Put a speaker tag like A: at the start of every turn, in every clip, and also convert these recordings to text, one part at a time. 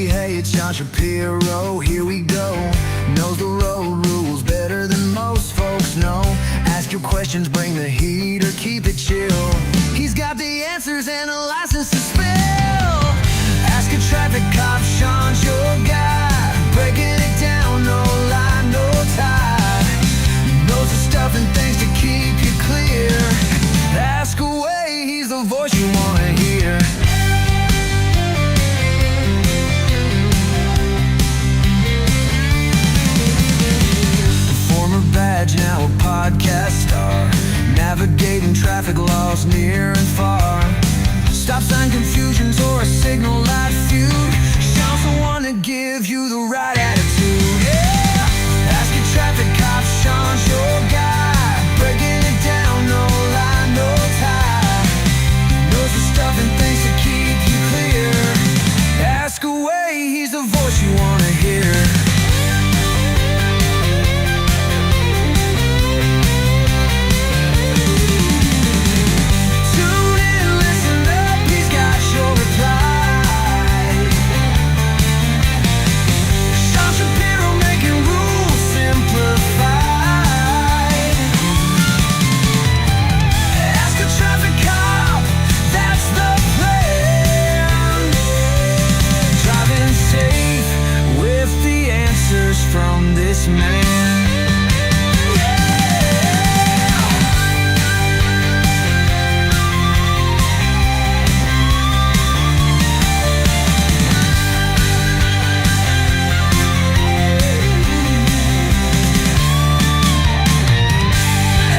A: hey, it's John Shapiro, here we go. Knows the road rules better than most folks know. Ask your questions, bring the heat or keep it chill. He's got the answers and a license to spill. Ask a traffic cop, Sean's your guy. Breaking it down, no lie, no tie. Knows the stuff and things to keep you clear. Ask away, he's the voice you wanna hear. Former badge, now a podcast star. Navigating traffic laws near and far. Stop sign confusions or a signal light feud. Sean's the one to give you the right attitude. Yeah! Ask your traffic cop, Sean's your guy. Breaking it down, no lie, no tie. Knows the stuff and things to keep you clear. Ask away, he's the voice you wanna hear. From this man.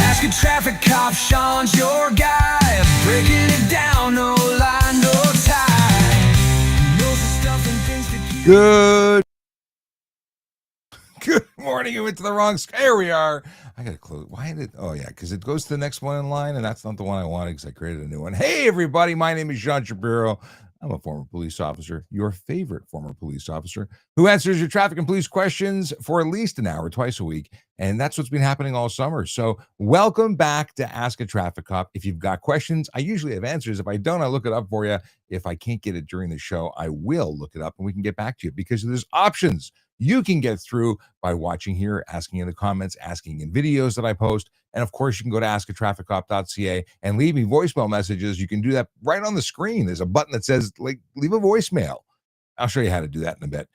A: Ask a traffic cop, Sean's your guy. Breaking it down, no lie, no tie. Knows the stuff and things to keep.
B: Good morning. You went to the wrong. Here we are. I got to close. Why did? Oh, yeah, because it goes to the next one in line, and that's not the one I wanted because I created a new one. Hey, everybody. My name is John Shapiro. I'm a former police officer, your favorite former police officer, who answers your traffic and police questions for at least an hour twice a week. And that's what's been happening all summer. So welcome back to Ask a Traffic Cop. If you've got questions, I usually have answers. If I don't, I look it up for you. If I can't get it during the show, I will look it up and we can get back to you because there's options you can get through by watching here, asking in the comments, asking in videos that I post. And of course, you can go to askatrafficcop.ca and leave me voicemail messages. You can do that right on the screen. There's a button that says, like, leave a voicemail. I'll show you how to do that in a bit.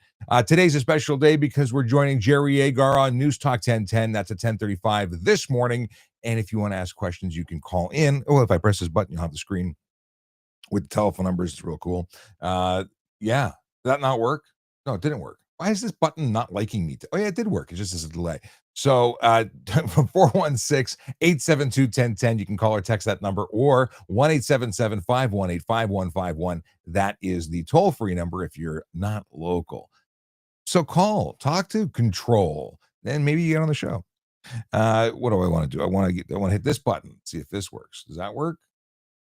B: Today's a special day because we're joining Jerry Agar on News Talk 1010. That's at 10:35 this morning. And if you want to ask questions, you can call in. Oh, if I press this button, you'll have the screen with the telephone numbers. It's real cool. Yeah. Did that not work? No, it didn't work. Why is this button not liking me? Oh, yeah, it did work. It just is a delay. So 416-872-1010. You can call or text that number, or 1-877-518-5151. That is the toll-free number if you're not local. So call, talk to Control, then maybe you get on the show. What do I want to do? I want to hit this button, see if this works. Does that work?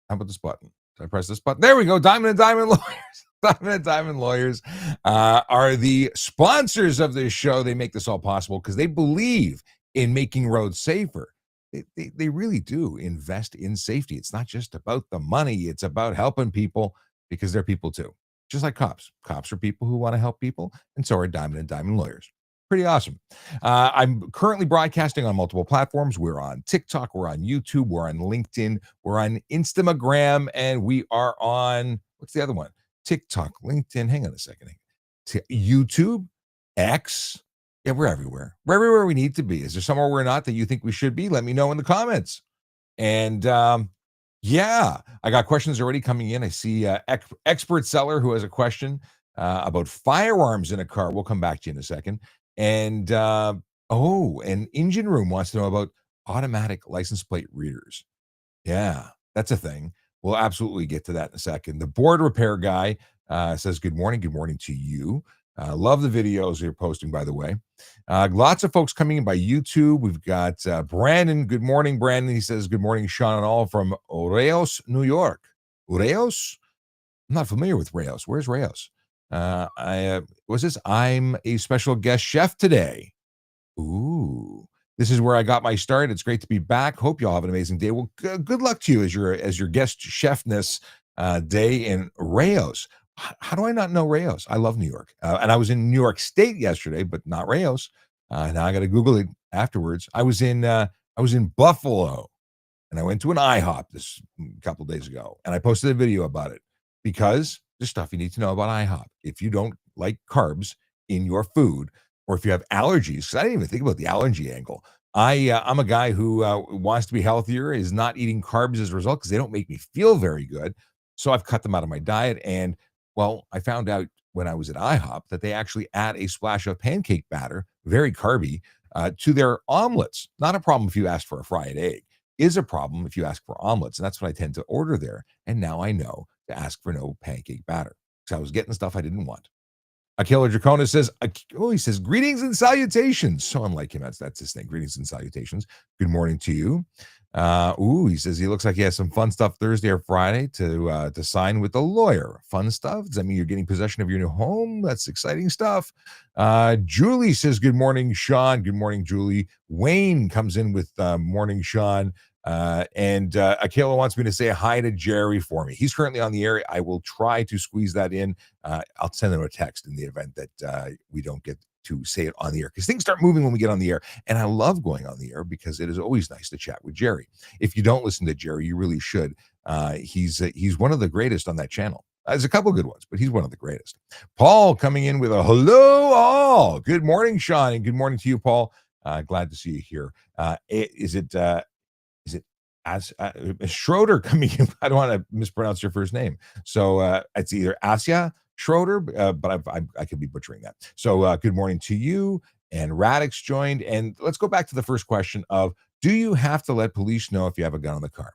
B: How about this button? Did I press this button? There we go. Diamond and Diamond Lawyers. Diamond and Diamond Lawyers are the sponsors of this show. They make this all possible because they believe in making roads safer. They really do invest in safety. It's not just about the money. It's about helping people because they're people too. Just like cops. Cops are people who want to help people, and so are Diamond and Diamond Lawyers. Pretty awesome. I'm currently broadcasting on multiple platforms. We're on TikTok, we're on YouTube, we're on LinkedIn, we're on Instagram, and we are on, what's the other one? TikTok, LinkedIn, hang on a second. YouTube, X. Yeah, we're everywhere. We're everywhere we need to be. Is there somewhere we're not that you think we should be? Let me know in the comments. And yeah, I got questions already coming in. I see Expert Seller who has a question about firearms in a car. We'll come back to you in a second. And and Engine Room wants to know about automatic license plate readers. Yeah, that's a thing. We'll absolutely get to that in a second. The board repair guy says, good morning. Good morning to you. Love the videos you're posting, by the way. Lots of folks coming in by YouTube. We've got Brandon. Good morning, Brandon. He says, good morning, Sean and all from Rayos, New York. Rayos? I'm not familiar with Rayos. Where's Rayos? I'm a special guest chef today. Ooh. This is where I got my start. It's great to be back. Hope you all have an amazing day. Well, good luck to you as your guest chefness day in Rayos. How do I not know Rayos? I love New York. And I was in New York State yesterday, but not Rayos. Now I got to Google it afterwards. I was in Buffalo, and I went to an IHOP this couple days ago, and I posted a video about it because there's stuff you need to know about IHOP. If you don't like carbs in your food, or if you have allergies, 'cause I didn't even think about the allergy angle. I'm a guy who wants to be healthier, is not eating carbs as a result because they don't make me feel very good. So I've cut them out of my diet. And well, I found out when I was at IHOP that they actually add a splash of pancake batter, very carby, to their omelets. Not a problem if you ask for a fried egg, is a problem if you ask for omelets. And that's what I tend to order there. And now I know to ask for no pancake batter because I was getting stuff I didn't want. Akila Dracona says, he says, greetings and salutations. So I'm like him. That's his thing. Greetings and salutations. Good morning to you. He says he looks like he has some fun stuff Thursday or Friday to sign with the lawyer. Fun stuff. Does that mean you're getting possession of your new home? That's exciting stuff. Julie says, good morning, Sean. Good morning, Julie. Wayne comes in with morning, Sean. And Akela wants me to say hi to Jerry for me. He's currently on the air. I will try to squeeze that in. I'll send him a text in the event that we don't get to say it on the air, because things start moving when we get on the air. And I love going on the air because it is always nice to chat with Jerry. If you don't listen to Jerry, you really should. He's one of the greatest on that channel. There's a couple good ones, but he's one of the greatest. Paul coming in with a hello all. Good morning, Sean, and good morning to you, Paul. Glad to see you here. Is it as Schroeder coming in? I don't want to mispronounce your first name. So it's either Asya Schroeder, but I could be butchering that. So good morning to you. And Radix joined. And let's go back to the first question of, do you have to let police know if you have a gun in the car?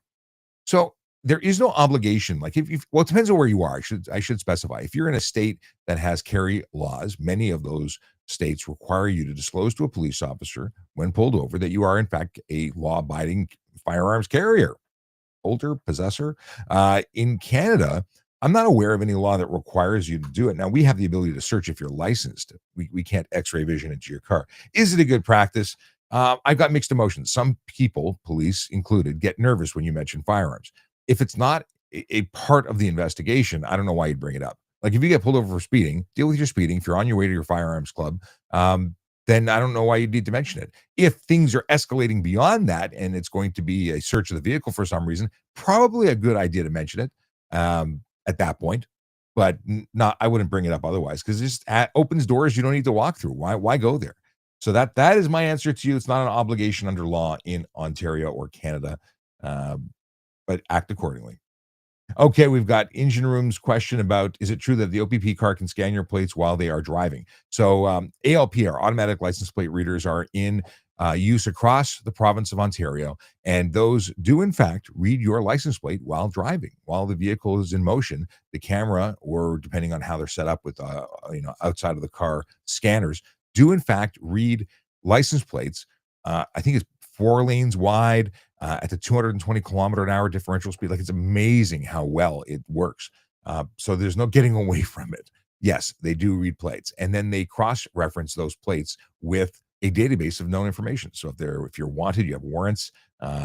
B: So there is no obligation. Like well, it depends on where you are. I should specify. If you're in a state that has carry laws, many of those states require you to disclose to a police officer when pulled over that you are in fact a law-abiding firearms carrier, holder, possessor. In Canada, I'm not aware of any law that requires you to do it. Now, we have the ability to search if you're licensed. We can't x-ray vision into your car. Is it a good practice? I've got mixed emotions. Some people, police included, get nervous when you mention firearms. If it's not a part of the investigation, I don't know why you'd bring it up. Like if you get pulled over for speeding, deal with your speeding. If you're on your way to your firearms club, then I don't know why you need to mention it. If things are escalating beyond that and it's going to be a search of the vehicle for some reason, probably a good idea to mention it at that point. But I wouldn't bring it up otherwise, because it just opens doors you don't need to walk through. Why go there? So that is my answer to you. It's not an obligation under law in Ontario or Canada, but act accordingly. Okay, we've got Engine Room's question about, is it true that the OPP car can scan your plates while they are driving? So ALP, our automatic license plate readers, are in use across the province of Ontario, and those do in fact read your license plate while driving. While the vehicle is in motion, the camera, or depending on how they're set up with outside of the car scanners, do in fact read license plates. I think it's 4 lanes wide at the 220 kilometer an hour differential speed. Like, it's amazing how well it works. So there's no getting away from it. Yes, they do read plates, and then they cross-reference those plates with a database of known information. So if you're wanted, you have warrants,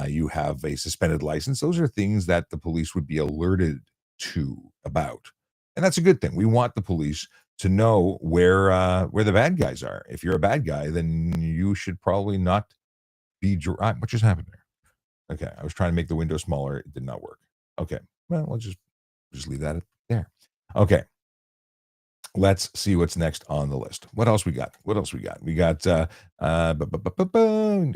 B: you have a suspended license. Those are things that the police would be alerted to about, and that's a good thing. We want the police to know where the bad guys are. If you're a bad guy, then you should probably not be. What just happened there? Okay, I was trying to make the window smaller. It did not work. Okay, well, we'll just leave that there. Okay, let's see what's next on the list. What else we got? We got.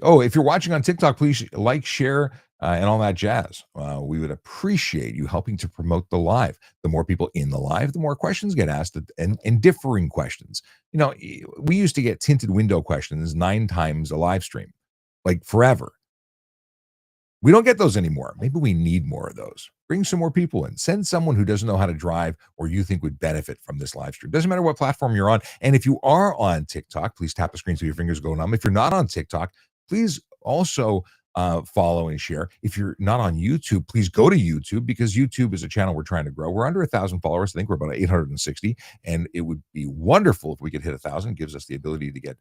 B: If you're watching on TikTok, please like, share, and all that jazz. We would appreciate you helping to promote the live. The more people in the live, the more questions get asked, and differing questions. We used to get tinted window questions 9 times a live stream, like forever. We don't get those anymore. Maybe we need more of those. Bring some more people in. Send someone who doesn't know how to drive or you think would benefit from this live stream. Doesn't matter what platform you're on. And if you are on TikTok, please tap the screen so your fingers go numb. If you're not on TikTok, please also follow and share. If you're not on YouTube, please go to YouTube, because YouTube is a channel we're trying to grow. We're under 1,000 followers. I think we're about 860. And it would be wonderful if we could hit 1,000. It gives us the ability to get,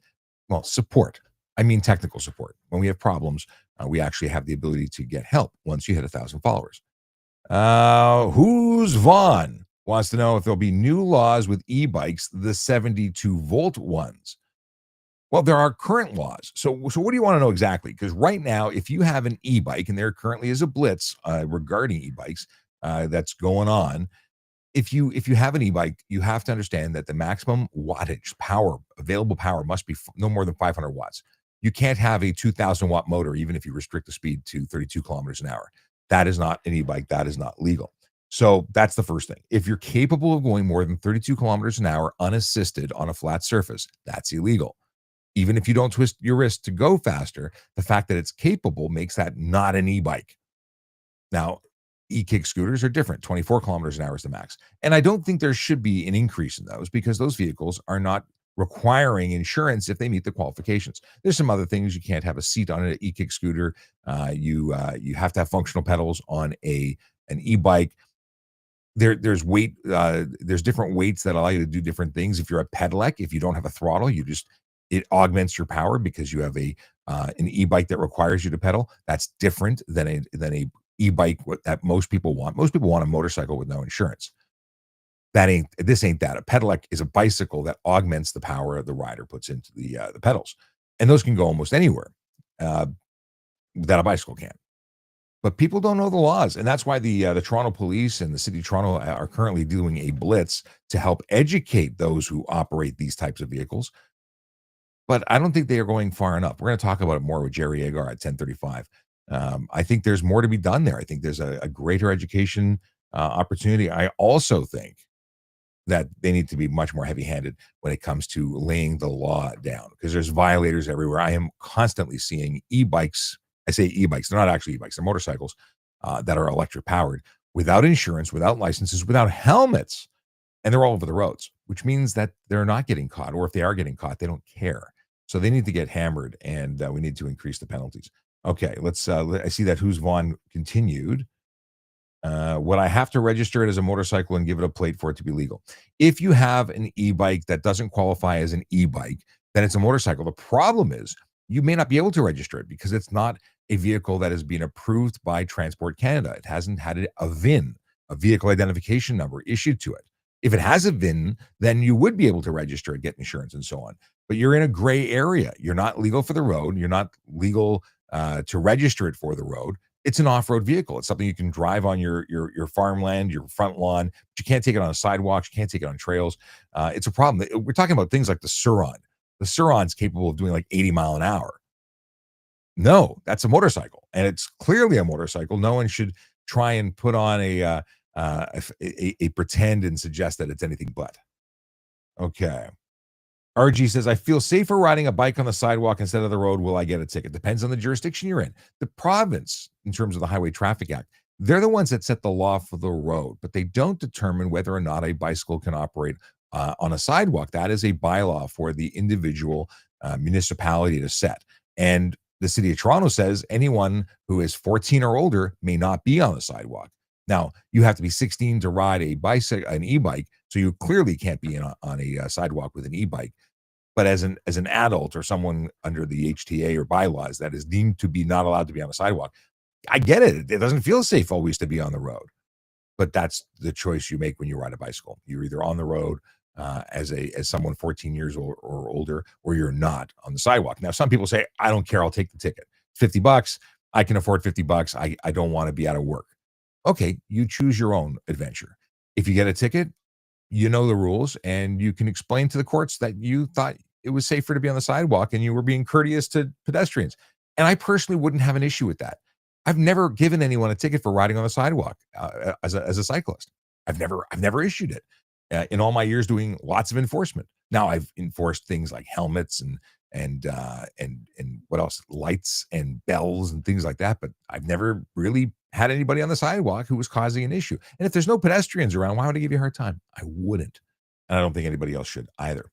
B: support. I mean, technical support. When we have problems, we actually have the ability to get help once you hit 1,000 followers. Who's Vaughn? wants to know if there'll be new laws with e-bikes, the 72-volt ones. Well, there are current laws. So what do you want to know exactly? Because right now, if you have an e-bike, and there currently is a blitz regarding e-bikes that's going on, if you have an e-bike, you have to understand that the maximum wattage power, available power, must be no more than 500 watts. You can't have a 2,000 watt motor, even if you restrict the speed to 32 kilometers an hour. That is not an e-bike. That is not legal. So that's the first thing. If you're capable of going more than 32 kilometers an hour unassisted on a flat surface, that's illegal. Even if you don't twist your wrist to go faster, the fact that it's capable makes that not an e-bike. Now, e-kick scooters are different. 24 kilometers an hour is the max. And I don't think there should be an increase in those because those vehicles are not requiring insurance if they meet the qualifications. There's some other things. You can't have a seat on an e-kick scooter. You have to have functional pedals on an e-bike. There's weight. There's different weights that allow you to do different things. If you're a pedelec, if you don't have a throttle, it augments your power because you have an e-bike that requires you to pedal. That's different than a e-bike that most people want. Most people want a motorcycle with no insurance. This ain't that. A pedelec is a bicycle that augments the power the rider puts into the pedals, and those can go almost anywhere that a bicycle can. But people don't know the laws, and that's why the Toronto Police and the City of Toronto are currently doing a blitz to help educate those who operate these types of vehicles. But I don't think they are going far enough. We're going to talk about it more with Jerry Agar at 10:35. I think there's more to be done there. I think there's a greater education opportunity. I also think that they need to be much more heavy-handed when it comes to laying the law down because there's violators everywhere. I am constantly seeing e-bikes. I say e-bikes. They're not actually e-bikes. They're motorcycles that are electric-powered, without insurance, without licenses, without helmets, and they're all over the roads, which means that they're not getting caught, or if they are getting caught, they don't care. So they need to get hammered, and we need to increase the penalties. Okay, let's. I see that Who's Vaughn continued. Would I have to register it as a motorcycle and give it a plate for it to be legal? If you have an e-bike that doesn't qualify as an e-bike, then it's a motorcycle. The problem is you may not be able to register it because it's not a vehicle that has been approved by Transport Canada. It hasn't had a VIN, a vehicle identification number, issued to it. If it has a VIN, then you would be able to register it, get insurance, and so on. But you're in a gray area. You're not legal for the road. You're not legal to register it for the road. It's an off-road vehicle. It's something you can drive on your farmland, your front lawn, but you can't take it on sidewalks. You can't take it on trails. It's a problem. We're talking about things like the Sur-Ron. The Sur-Ron's capable of doing like 80 mile an hour. No, that's a motorcycle, and it's clearly a motorcycle. No one should try and put on a pretend and suggest that it's anything but. Okay. RG says, I feel safer riding a bike on the sidewalk instead of the road. Will I get a ticket? Depends on the jurisdiction you're in. The province, in terms of the Highway Traffic Act, they're the ones that set the law for the road, but they don't determine whether or not a bicycle can operate on a sidewalk. That is a bylaw for the individual municipality to set. And the City of Toronto says anyone who is 14 or older may not be on the sidewalk. Now, you have to be 16 to ride an e-bike, so you clearly can't be on a sidewalk with an e-bike. But as an adult or someone under the HTA or bylaws that is deemed to be not allowed to be on a sidewalk, I get it. It doesn't feel safe always to be on the road. But that's the choice you make when you ride a bicycle. You're either on the road as someone 14 years or older, or you're not on the sidewalk. Now, some people say, I don't care, I'll take the ticket. $50. I can afford $50. I don't want to be out of work. Okay, you choose your own adventure. If you get a ticket, you know the rules, and you can explain to the courts that you thought it was safer to be on the sidewalk and you were being courteous to pedestrians. And I personally wouldn't have an issue with that. I've never given anyone a ticket for riding on the sidewalk as a cyclist. I've never issued it in all my years doing lots of enforcement. Now I've enforced things like helmets and what else, lights and bells and things like that. But I've never really had anybody on the sidewalk who was causing an issue. And if there's no pedestrians around, why would I give you a hard time? I wouldn't. And I don't think anybody else should either.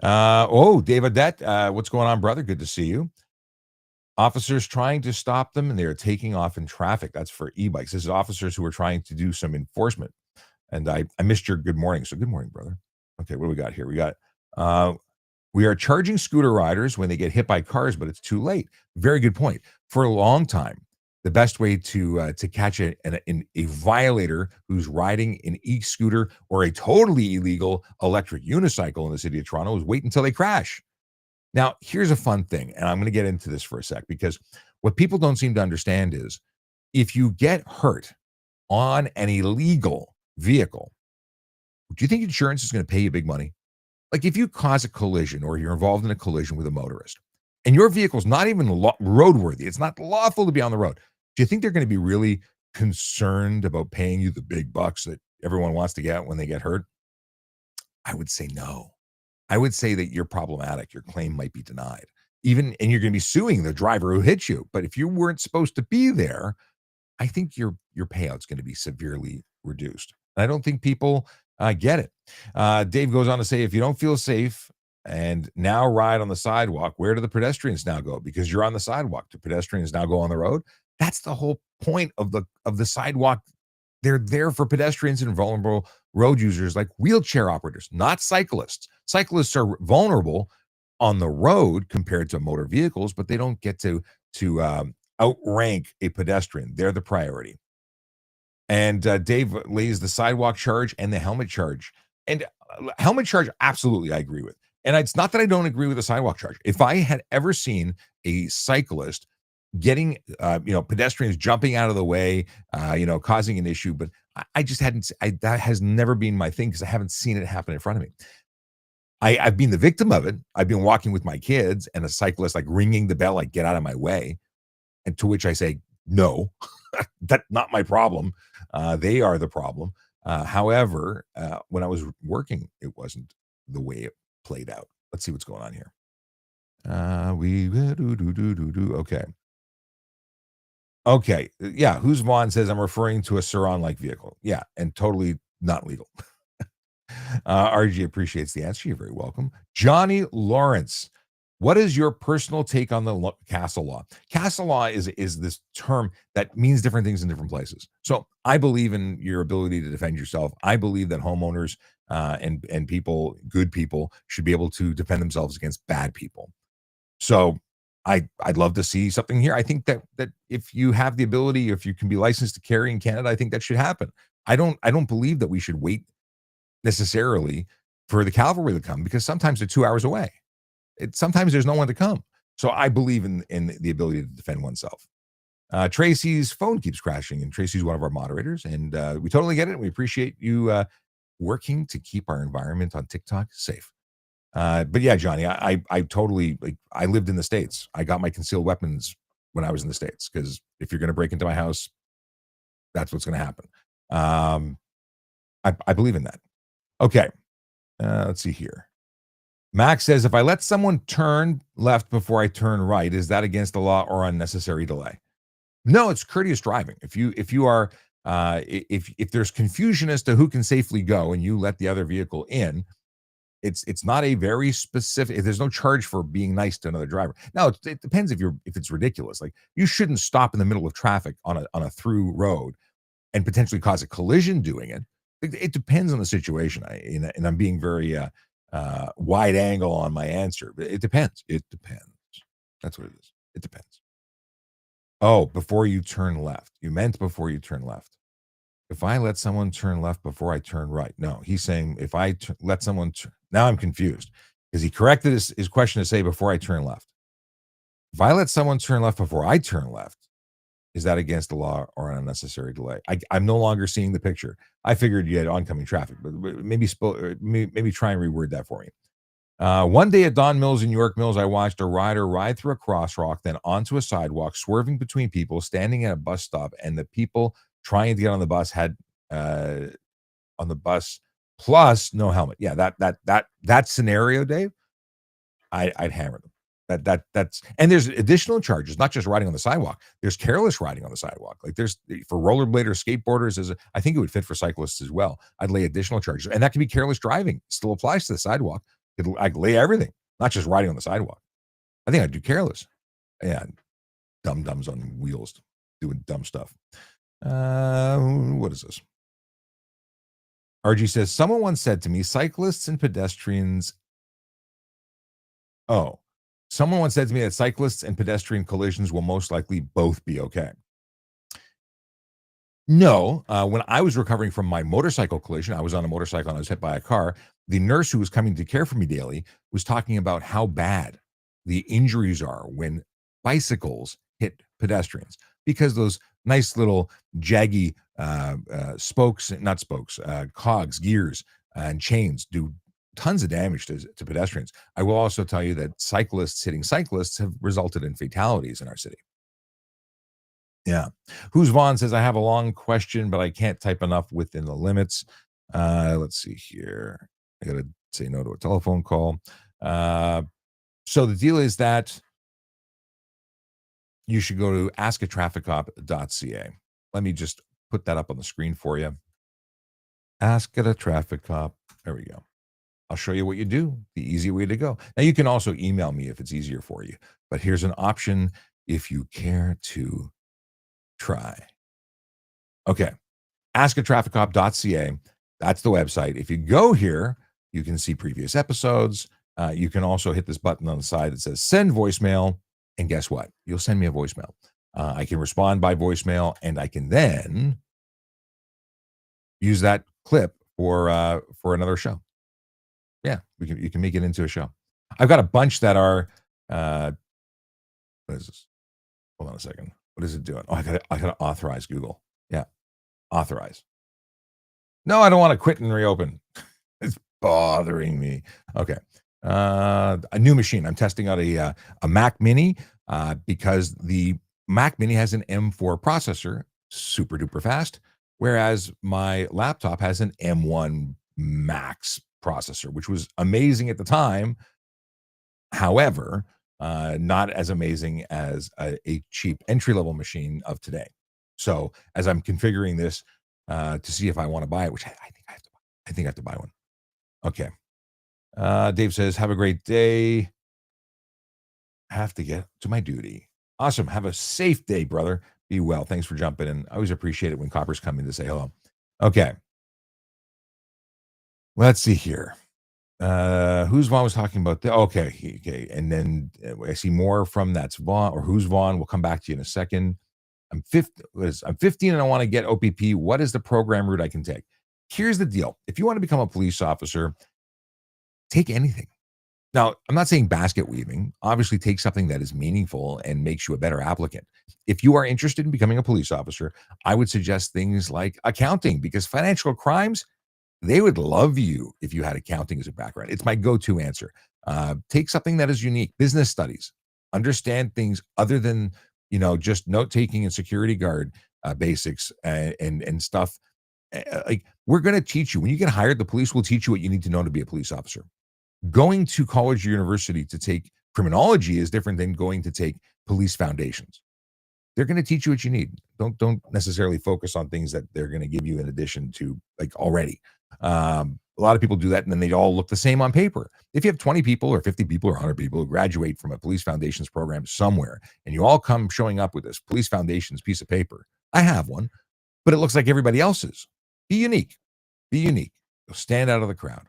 B: David Odette, what's going on, brother? Good to see you. Officers trying to stop them, and they are taking off in traffic. That's for e-bikes. This is officers who are trying to do some enforcement. And I missed your good morning. So good morning, brother. Okay, what do we got here? We got, we are charging scooter riders when they get hit by cars, but it's too late. Very good point. For a long time, the best way to catch a violator who's riding an e-scooter or a totally illegal electric unicycle in the city of Toronto is wait until they crash. Now, here's a fun thing, and I'm going to get into this for a sec because what people don't seem to understand is if you get hurt on an illegal vehicle, do you think insurance is going to pay you big money? Like if you cause a collision or you're involved in a collision with a motorist and your vehicle's not even roadworthy, it's not lawful to be on the road. Do you think they're going to be really concerned about paying you the big bucks that everyone wants to get when they get hurt? I would say no. I would say that you're problematic. Your claim might be denied. And you're going to be suing the driver who hit you. But if you weren't supposed to be there, I think your payout's going to be severely reduced. And I don't think people get it. Dave goes on to say, if you don't feel safe and now ride on the sidewalk, where do the pedestrians now go? Because you're on the sidewalk. Do pedestrians now go on the road? That's the whole point of the sidewalk. They're there for pedestrians and vulnerable road users like wheelchair operators, not cyclists. Cyclists are vulnerable on the road compared to motor vehicles, but they don't get to outrank a pedestrian. They're the priority. And Dave lays the sidewalk charge and the helmet charge. And helmet charge, absolutely, I agree with. And it's not that I don't agree with the sidewalk charge. If I had ever seen a cyclist getting, pedestrians jumping out of the way, causing an issue, but I just hadn't. That has never been my thing because I haven't seen it happen in front of me. I've been the victim of it. I've been walking with my kids and a cyclist like ringing the bell, like get out of my way, and to which I say, no, that's not my problem. They are the problem. However, when I was working, it wasn't the way it played out. Let's see what's going on here. Okay. Okay. Yeah. Who's Vaughn says I'm referring to a Saron-like vehicle. Yeah. And totally not legal. RG appreciates the answer. You're very welcome. Johnny Lawrence. What is your personal take on the castle law? Castle law is this term that means different things in different places. So I believe in your ability to defend yourself. I believe that homeowners and people, good people, should be able to defend themselves against bad people. So I'd love to see something here. I think that if you have the ability, if you can be licensed to carry in Canada, I think that should happen. I don't believe that we should wait necessarily for the cavalry to come because sometimes they're 2 hours away. Sometimes there's no one to come. So I believe in the ability to defend oneself. Tracy's phone keeps crashing, and Tracy's one of our moderators, and we totally get it. We appreciate you working to keep our environment on TikTok safe. But yeah, Johnny, I totally I lived in the States. I got my concealed weapons when I was in the States because if you're going to break into my house, that's what's going to happen. I believe in that. Okay, let's see here. Max says, if I let someone turn left before I turn right, is that against the law or unnecessary delay? No, it's courteous driving. If you are if there's confusion as to who can safely go and you let the other vehicle in, it's not a very specific. There's no charge for being nice to another driver. Now it depends if it's ridiculous. Like you shouldn't stop in the middle of traffic on a through road and potentially cause a collision doing it. It depends on the situation. And I'm being very wide angle on my answer, but it depends. It depends. That's what it is. It depends. Oh, before you turn left. You meant before you turn left. If I let someone turn left before I turn right. No, he's saying if I let someone now I'm confused because he corrected his question to say before I turn left. If I let someone turn left before I turn left, is that against the law or an unnecessary delay? I'm no longer seeing the picture. I figured you had oncoming traffic, but maybe try and reword that for me. One day at Don Mills in York Mills, I watched a rider ride through a crosswalk, then onto a sidewalk, swerving between people, standing at a bus stop, and the people trying to get on the bus had on the bus plus no helmet. Yeah, that scenario, Dave, I'd hammer them. That's and there's additional charges, not just riding on the sidewalk. There's careless riding on the sidewalk. Like there's for rollerbladers, skateboarders, I think it would fit for cyclists as well. I'd lay additional charges, and that can be careless driving. Still applies to the sidewalk. I'd lay everything, not just riding on the sidewalk. I think I'd do careless. Yeah, dum-dums on wheels doing dumb stuff. What is this? RG says, someone once said to me, cyclists and pedestrians. Oh. Someone once said to me that cyclists and pedestrian collisions will most likely both be okay. No, when I was recovering from my motorcycle collision, I was on a motorcycle and I was hit by a car. The nurse who was coming to care for me daily was talking about how bad the injuries are when bicycles hit pedestrians because those nice little jaggy spokes, not spokes, cogs, gears, and chains do tons of damage to pedestrians. I will also tell you that cyclists hitting cyclists have resulted in fatalities in our city. Yeah. Who's Vaughn says, I have a long question, but I can't type enough within the limits. Let's see here. I got to say no to a telephone call. So the deal is that you should go to askatrafficcop.ca. Let me just put that up on the screen for you. Ask at a traffic cop. There we go. I'll show you what you do, the easy way to go. Now, you can also email me if it's easier for you, but here's an option if you care to try. Okay. Askatrafficcop.ca. That's the website. If you go here, you can see previous episodes. You can also hit this button on the side that says send voicemail. And guess what? You'll send me a voicemail. I can respond by voicemail, and I can then use that clip for another show. Yeah, you can make it into a show. I've got a bunch that are what is this? Hold on a second. What is it doing? Oh, I gotta authorize Google. Yeah, authorize. No, I don't want to quit and reopen. It's bothering me. Okay. A new machine. I'm testing out a Mac Mini because the Mac Mini has an M4 processor, super duper fast, whereas my laptop has an M1 Max processor, which was amazing at the time. However, not as amazing as a cheap entry level machine of today. So as I'm configuring this to see if I want to buy it, which I think I have to buy. I think I have to buy one. Okay. Dave says, have a great day. Have to get to my duty. Awesome. Have a safe day, brother. Be well. Thanks for jumping in. I always appreciate it when coppers come in to say hello. Okay. Let's see here. Who's Vaughn was talking about? Okay. And then I see more from that's Vaughn or who's Vaughn. We'll come back to you in a second. I'm 15 and I want to get OPP. What is the program route I can take? Here's the deal. If you want to become a police officer, take anything. Now, I'm not saying basket weaving. Obviously, take something that is meaningful and makes you a better applicant. If you are interested in becoming a police officer, I would suggest things like accounting because financial crimes, they would love you if you had accounting as a background. It's my go-to answer. Take something that is unique. Business studies. Understand things other than just note-taking and security guard basics and stuff. Like we're going to teach you when you get hired. The police will teach you what you need to know to be a police officer. Going to college or university to take criminology is different than going to take police foundations. They're going to teach you what you need. Don't necessarily focus on things that they're going to give you in addition to like already. A lot of people do that and then they all look the same on paper. If you have 20 people or 50 people or 100 people who graduate from a police foundations program somewhere and you all come showing up with this police foundations piece of paper, I have one, but it looks like everybody else's. Be unique. Be unique. Stand out of the crowd.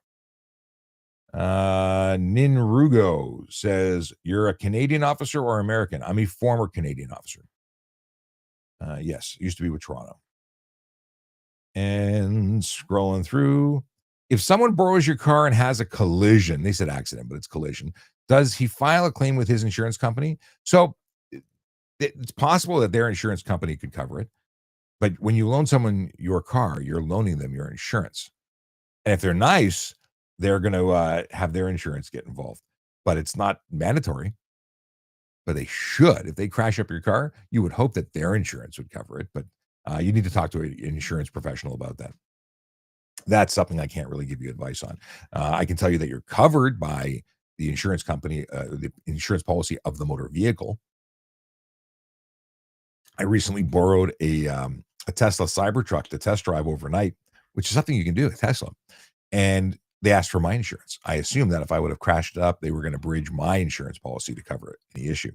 B: Ninrugo says, you're a Canadian officer or American? I'm a former Canadian officer. Yes, used to be with Toronto. And scrolling through, if someone borrows your car and has a collision, they said accident, but it's collision, does he file a claim with his insurance company? So it's possible that their insurance company could cover it. But when you loan someone your car, you're loaning them your insurance. And if they're nice, they're going to have their insurance get involved. But it's not mandatory. But they should. If they crash up your car, you would hope that their insurance would cover it. But you need to talk to an insurance professional about that. That's something I can't really give you advice on. I can tell you that you're covered by the insurance company, the insurance policy of the motor vehicle. I recently borrowed a Tesla Cybertruck to test drive overnight, which is something you can do at Tesla. And they asked for my insurance. I assumed that if I would have crashed it up, they were going to bridge my insurance policy to cover any issue.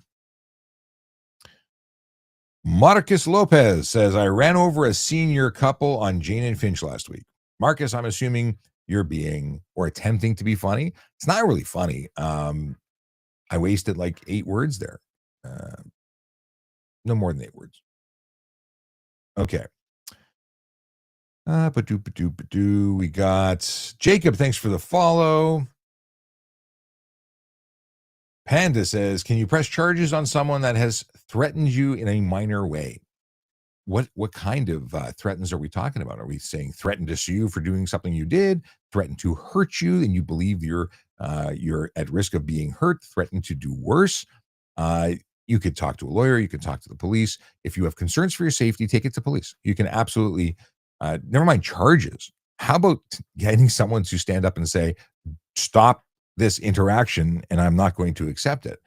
B: Marcus Lopez says, I ran over a senior couple on Jane and Finch last week. Marcus, I'm assuming you're being or attempting to be funny. It's not really funny. I wasted like 8 words there. No more than 8 words. Okay. We got Jacob. Thanks for the follow. Panda says, can you press charges on someone that has threatened you in a minor way? What kind of threatens are we talking about? Are we saying threaten to sue you for doing something you did, threaten to hurt you, and you believe you're at risk of being hurt, threaten to do worse? You could talk to a lawyer, you could talk to the police. If you have concerns for your safety, take it to police. You can absolutely, never mind charges. How about getting someone to stand up and say, stop this interaction and I'm not going to accept it,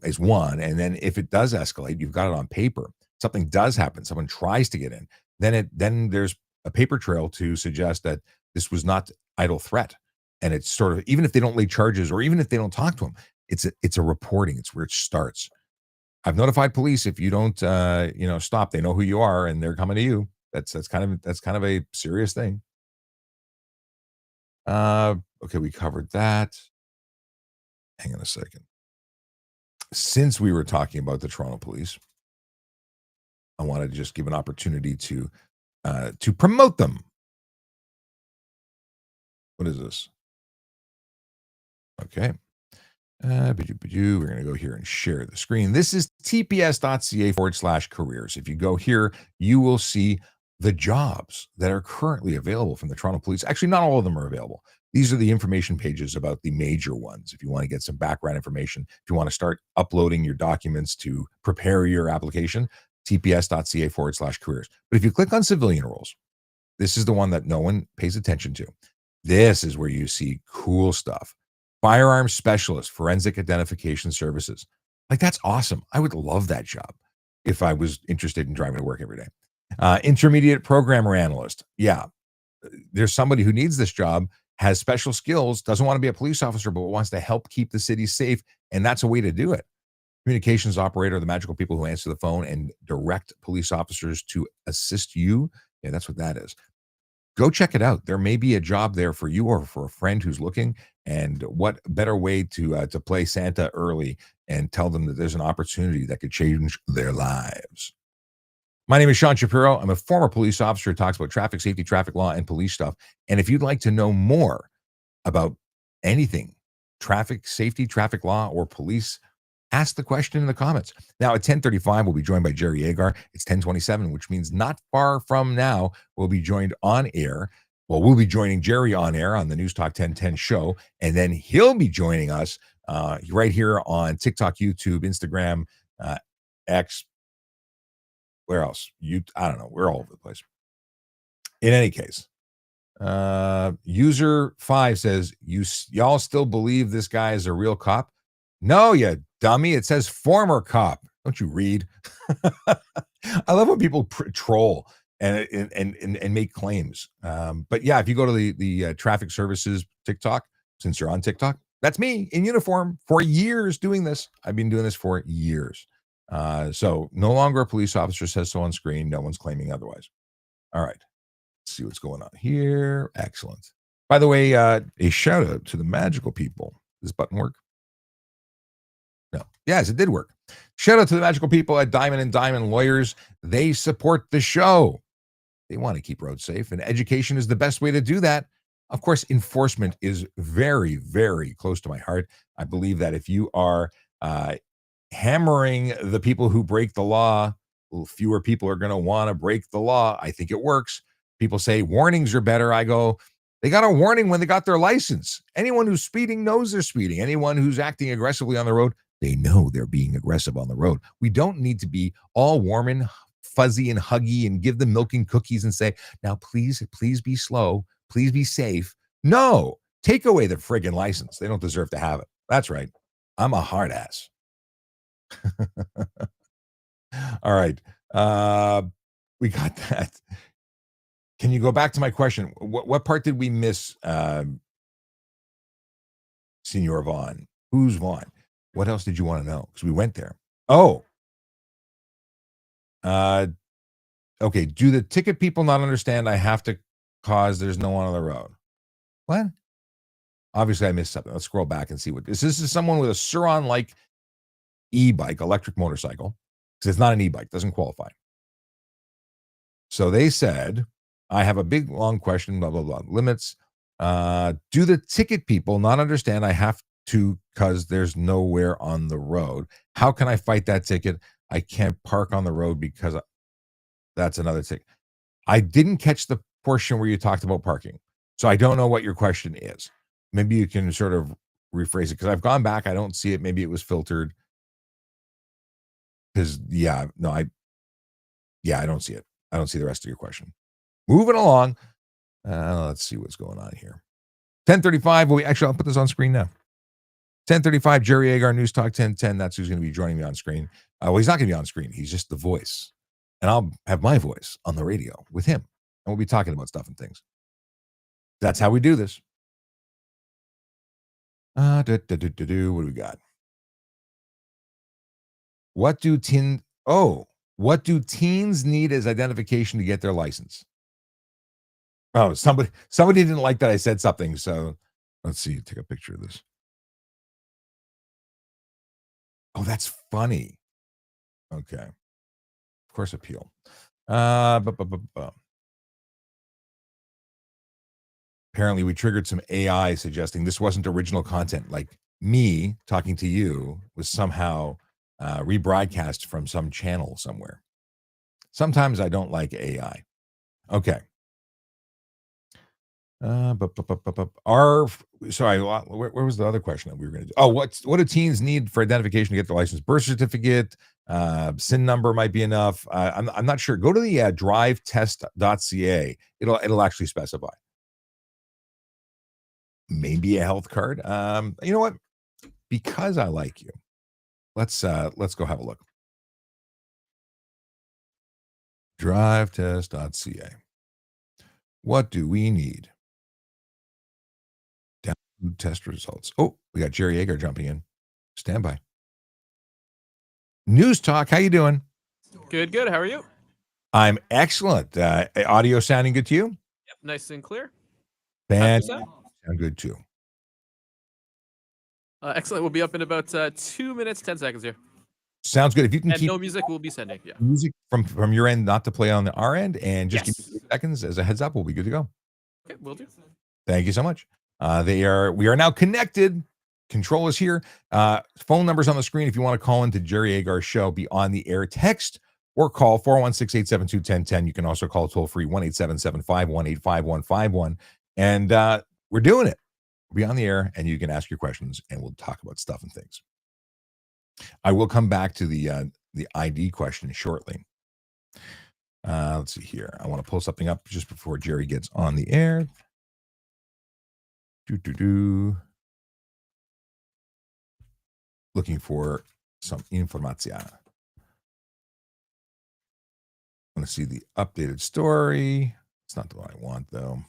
B: is one. And then if it does escalate, you've got it on paper. Something does happen, someone tries to get in, then there's a paper trail to suggest that this was not idle threat. And it's sort of, even if they don't lay charges or even if they don't talk to them, it's a reporting. It's where it starts. I've notified police. If you don't stop, they know who you are and they're coming to you. That's kind of a serious thing. Okay, we covered that. Hang on a second. Since we were talking about the Toronto police, I want to just give an opportunity to promote them. What is this? Okay. We're going to go here and share the screen. This is tps.ca/careers. If you go here, you will see the jobs that are currently available from the Toronto Police. Actually, not all of them are available. These are the information pages about the major ones. If you want to get some background information, if you want to start uploading your documents to prepare your application, tps.ca/careers. But if you click on civilian roles, this is the one that no one pays attention to. This is where you see cool stuff. Firearms specialist, forensic identification services. Like, that's awesome. I would love that job if I was interested in driving to work every day. Intermediate programmer analyst. Yeah, there's somebody who needs this job, has special skills, doesn't want to be a police officer, but wants to help keep the city safe. And that's a way to do it. Communications operator, the magical people who answer the phone and direct police officers to assist you. Yeah, that's what that is. Go check it out. There may be a job there for you or for a friend who's looking. And what better way to play Santa early and tell them that there's an opportunity that could change their lives. My name is Sean Shapiro. I'm a former police officer who talks about traffic safety, traffic law, and police stuff. And if you'd like to know more about anything, traffic safety, traffic law, or police, ask the question in the comments. Now at 10:35, we'll be joined by Jerry Agar. It's 10:27, which means not far from now, we'll be joined on air. Well, we'll be joining Jerry on air on the News Talk 1010 show, and then he'll be joining us right here on TikTok, YouTube, Instagram, X. Where else? I don't know. We're all over the place. In any case, user 5 says, y'all still believe this guy is a real cop? No, you dummy. It says former cop. Don't you read? I love when people troll and make claims. But yeah, if you go to the traffic services TikTok, since you're on TikTok, that's me in uniform for years doing this. I've been doing this for years. So no longer a police officer says so on screen. No one's claiming otherwise. All right. Let's see what's going on here. Excellent. By the way, a shout out to the magical people. Does this button work? No. Yes, it did work. Shout out to the magical people at Diamond and Diamond Lawyers. They support the show. They want to keep roads safe, and education is the best way to do that. Of course, enforcement is very, very close to my heart. I believe that if you are hammering the people who break the law, fewer people are going to want to break the law. I think it works. People say warnings are better. I go, they got a warning when they got their license. Anyone who's speeding knows they're speeding. Anyone who's acting aggressively on the road, they know they're being aggressive on the road. We don't need to be all warm and fuzzy and huggy and give them milk and cookies and say, now, please be slow. Please be safe. No, take away the friggin' license. They don't deserve to have it. That's right. I'm a hard ass. All right. We got that. Can you go back to my question? What part did we miss, Senor Vaughn? Who's Vaughn? What else did you want to know? Because we went there. Oh. Okay. Do the ticket people not understand I have to cause there's no one on the road? What? Obviously, I missed something. Let's scroll back and see what this is. This is someone with a Suron-like e-bike, electric motorcycle. Because it's not an e-bike, doesn't qualify. So they said, I have a big, long question, blah, blah, blah. Limits. Do the ticket people not understand I have to because there's nowhere on the road? How can I fight that ticket? I can't park on the road because that's another ticket. I didn't catch the portion where you talked about parking. So I don't know what your question is. Maybe you can sort of rephrase it because I've gone back. I don't see it. Maybe it was filtered. Because I don't see it. I don't see the rest of your question. Moving along. Let's see what's going on here. 10:35. I'll put this on screen now. 10:35. Jerry Agar, News Talk 1010. That's who's going to be joining me on screen. He's not going to be on screen. He's just the voice, and I'll have my voice on the radio with him, and we'll be talking about stuff and things. That's how we do this. What do we got? What do teens need as identification to get their license? Oh, somebody didn't like that I said something. So let's see. Take a picture of this. Oh, that's funny. Okay. Of course, appeal. Apparently, we triggered some AI suggesting this wasn't original content. Like me talking to you was somehow rebroadcast from some channel somewhere. Sometimes I don't like AI. Okay. Where was the other question that we were going to do? Oh, what do teens need for identification to get their license? Birth certificate, SIN number might be enough. I'm not sure. Go to the drivetest.ca. It'll actually specify. Maybe a health card. You know what? Because I like you, let's go have a look. Drivetest.ca. What do we need? Download test results. Oh, we got Jerry Agar jumping in. Stand by. News Talk. How you doing?
C: Good. How are you?
B: I'm excellent. Audio sounding good to you?
C: Yep, nice and clear.
B: Sound good too.
C: Excellent. We'll be up in about 2 minutes, 10 seconds here.
B: Sounds good. If you can keep
C: no music, we'll be sending. Yeah.
B: Music from your end, not to play on our end, and just
C: Yes.
B: give me 3 seconds as a heads up. We'll be good to go.
C: Okay, we'll do.
B: Thank you so much. We are now connected. Control is here. Phone numbers on the screen. If you want to call into Jerry Agar's show, be on the air, text or call 416-872-1010. You can also call toll free 1-877-518-5151. And we're doing it. We'll be on the air, and you can ask your questions, and we'll talk about stuff and things. I will come back to the ID question shortly. Let's see here. I want to pull something up just before Jerry gets on the air. Looking for some information. I want to see the updated story. It's not the one I want, though.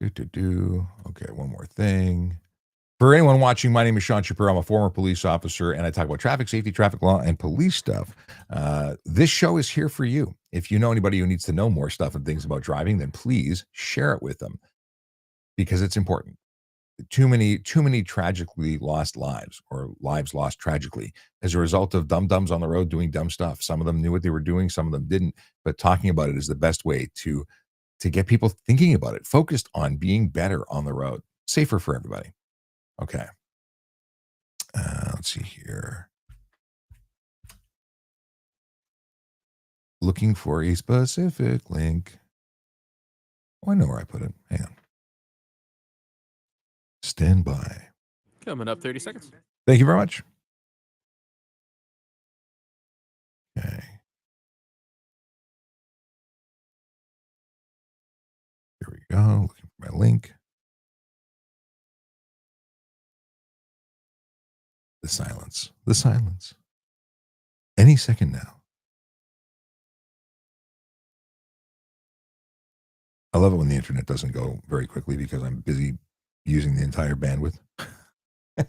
B: Okay, one more thing. For anyone watching, my name is Sean Shapiro. I'm a former police officer, and I talk about traffic safety, traffic law, and police stuff. This show is here for you. If you know anybody who needs to know more stuff and things about driving, then please share it with them because it's important. Too many tragically lost lives or lives lost tragically as a result of dum-dums on the road doing dumb stuff. Some of them knew what they were doing, some of them didn't, but talking about it is the best way to get people thinking about it, focused on being better on the road, safer for everybody. Okay. Let's see here. Looking for a specific link. Oh, I know where I put it. Hang on. Stand by.
C: Coming up 30 seconds.
B: Thank you very much. Okay. Here we go. Looking for my link. The silence. The silence. Any second now. I love it when the internet doesn't go very quickly because I'm busy using the entire bandwidth. I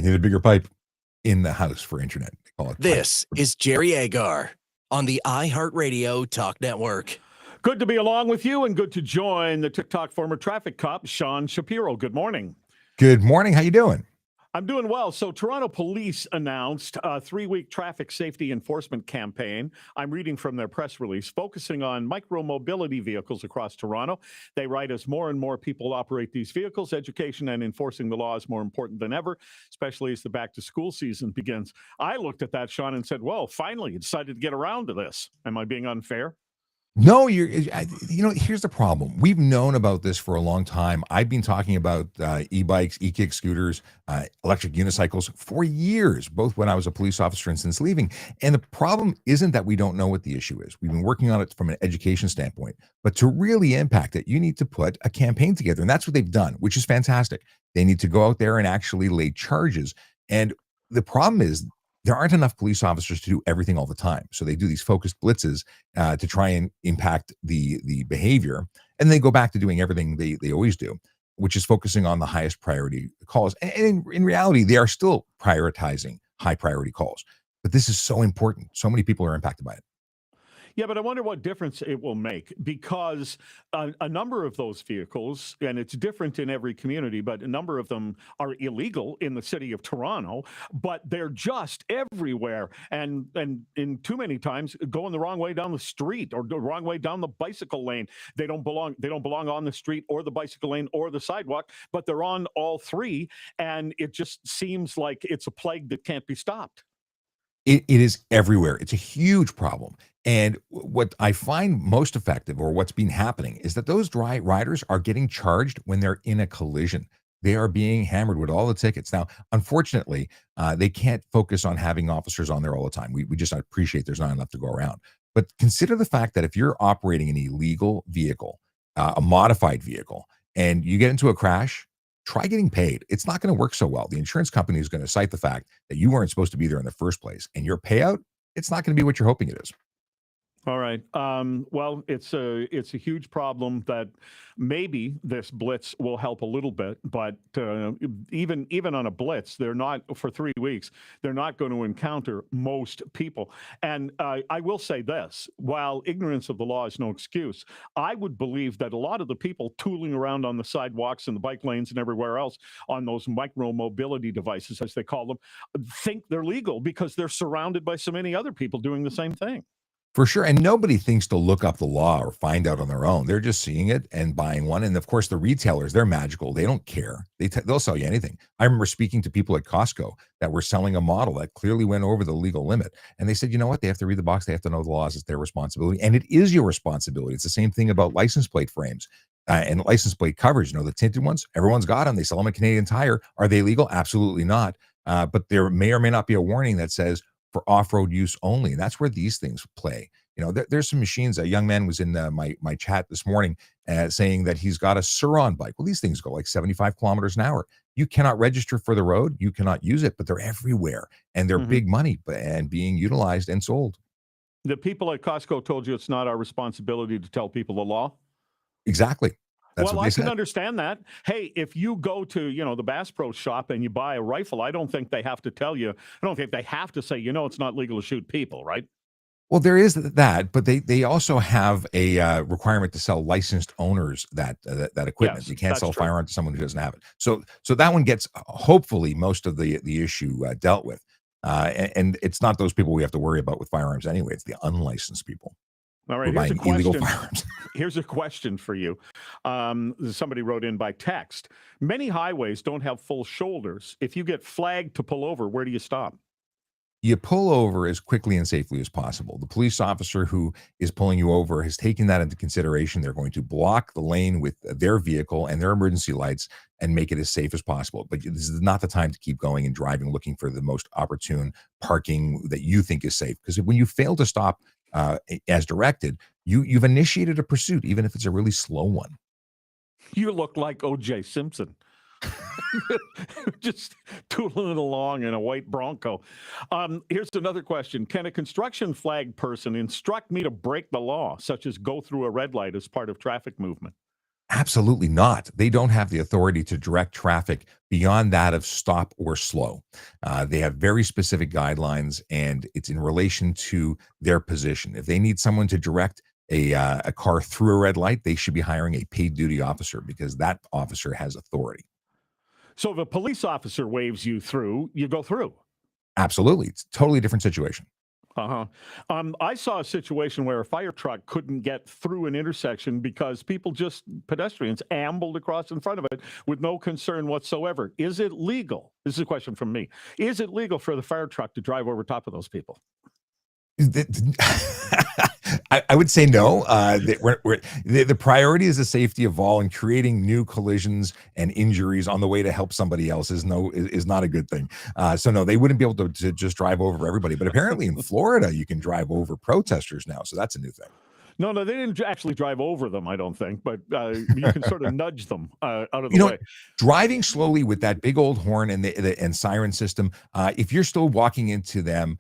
B: need a bigger pipe in the house for internet. They call it
D: This is Jerry Agar on the iHeartRadio Talk Network.
E: Good to be along with you and good to join the TikTok former traffic cop, Sean Shapiro. Good morning.
B: Good morning. How you doing?
E: I'm doing well. So, Toronto Police announced a 3-week traffic safety enforcement campaign. I'm reading from their press release, focusing on micro-mobility vehicles across Toronto. They write, as more and more people operate these vehicles, education and enforcing the law is more important than ever, especially as the back-to-school season begins. I looked at that, Sean, and said, well, finally, you decided to get around to this. Am I being unfair?
B: No, here's the problem. We've known about this for a long time. I've been talking about e-bikes, e-kick scooters, electric unicycles for years, both when I was a police officer and since leaving. And the problem isn't that we don't know what the issue is. We've been working on it from an education standpoint, but to really impact it, you need to put a campaign together. And that's what they've done, which is fantastic. They need to go out there and actually lay charges. And the problem is, there aren't enough police officers to do everything all the time. So they do these focused blitzes to try and impact the behavior. And they go back to doing everything they always do, which is focusing on the highest priority calls. And in reality, they are still prioritizing high priority calls. But this is so important. So many people are impacted by it.
E: Yeah, but I wonder what difference it will make, because a number of those vehicles, and it's different in every community, but a number of them are illegal in the city of Toronto, but they're just everywhere. And in too many times going the wrong way down the street or the wrong way down the bicycle lane. They don't belong on the street or the bicycle lane or the sidewalk, but they're on all three. And it just seems like it's a plague that can't be stopped.
B: It is everywhere. It's a huge problem. And what I find most effective, or what's been happening, is that those dry riders are getting charged when they're in a collision. They are being hammered with all the tickets. Now, unfortunately, they can't focus on having officers on there all the time. We just appreciate there's not enough to go around. But consider the fact that if you're operating an illegal vehicle, a modified vehicle, and you get into a crash, try getting paid. It's not going to work so well. The insurance company is going to cite the fact that you weren't supposed to be there in the first place, and your payout, it's not going to be what you're hoping it is.
E: All right. Well, it's a huge problem that maybe this blitz will help a little bit, but even on a blitz, they're not, for 3 weeks, they're not going to encounter most people. And I will say this: while ignorance of the law is no excuse, I would believe that a lot of the people tooling around on the sidewalks and the bike lanes and everywhere else on those micro mobility devices, as they call them, think they're legal because they're surrounded by so many other people doing the same thing.
B: For sure. And nobody thinks to look up the law or find out on their own. They're just seeing it and buying one. And of course, the retailers, they're magical. They don't care. They'll sell you anything. I remember speaking to people at Costco that were selling a model that clearly went over the legal limit. And they said, you know what? They have to read the box. They have to know the laws. It's their responsibility. And it is your responsibility. It's the same thing about license plate frames and license plate coverage. The tinted ones, everyone's got them. They sell them at Canadian Tire. Are they legal? Absolutely not. But there may or may not be a warning that says for off-road use only. And that's where these things play. There's some machines. A young man was in my chat this morning saying that he's got a Suron bike. Well, these things go like 75 kilometers an hour. You cannot register for the road. You cannot use it, but they're everywhere. And they're big money and being utilized and sold.
E: The people at Costco told you it's not our responsibility to tell people the law?
B: Exactly. That's
E: well,
B: I
E: can understand that. Hey, if you go to, the Bass Pro shop and you buy a rifle, I don't think they have to tell you. I don't think they have to say, it's not legal to shoot people, right?
B: Well, there is that, but they also have a requirement to sell licensed owners that equipment.
E: Yes,
B: you can't sell
E: true.
B: firearms to someone who doesn't have it. So that one gets hopefully most of the issue dealt with, and it's not those people we have to worry about with firearms anyway. It's the unlicensed people.
E: All right,
B: here's a illegal firearms.
E: Here's a question for you. Somebody wrote in by text. Many highways don't have full shoulders. If you get flagged to pull over, where do you stop?
B: You pull over as quickly and safely as possible. The police officer who is pulling you over has taken that into consideration. They're going to block the lane with their vehicle and their emergency lights and make it as safe as possible. But this is not the time to keep going and driving, looking for the most opportune parking that you think is safe. Because when you fail to stop as directed, you've initiated a pursuit, even if it's a really slow one.
E: You look like O.J. Simpson. Just tooling along in a white Bronco. Here's another question. Can a construction flag person instruct me to break the law, such as go through a red light as part of traffic movement?
B: Absolutely not. They don't have the authority to direct traffic beyond that of stop or slow. They have very specific guidelines, and it's in relation to their position. If they need someone to direct a car through a red light, they should be hiring a paid duty officer because that officer has authority.
E: So if a police officer waves you through, you go through.
B: Absolutely. It's a totally different situation.
E: Uh-huh. I saw a situation where a fire truck couldn't get through an intersection because pedestrians ambled across in front of it with no concern whatsoever. Is it legal? This is a question from me. Is it legal for the fire truck to drive over top of those people?
B: I would say no. The priority is the safety of all, and creating new collisions and injuries on the way to help somebody else is not a good thing. So no, they wouldn't be able to just drive over everybody. But apparently in Florida, you can drive over protesters now. So that's a new thing.
E: No, they didn't actually drive over them, I don't think, but you can sort of nudge them out of the way.
B: Driving slowly with that big old horn and siren system, if you're still walking into them,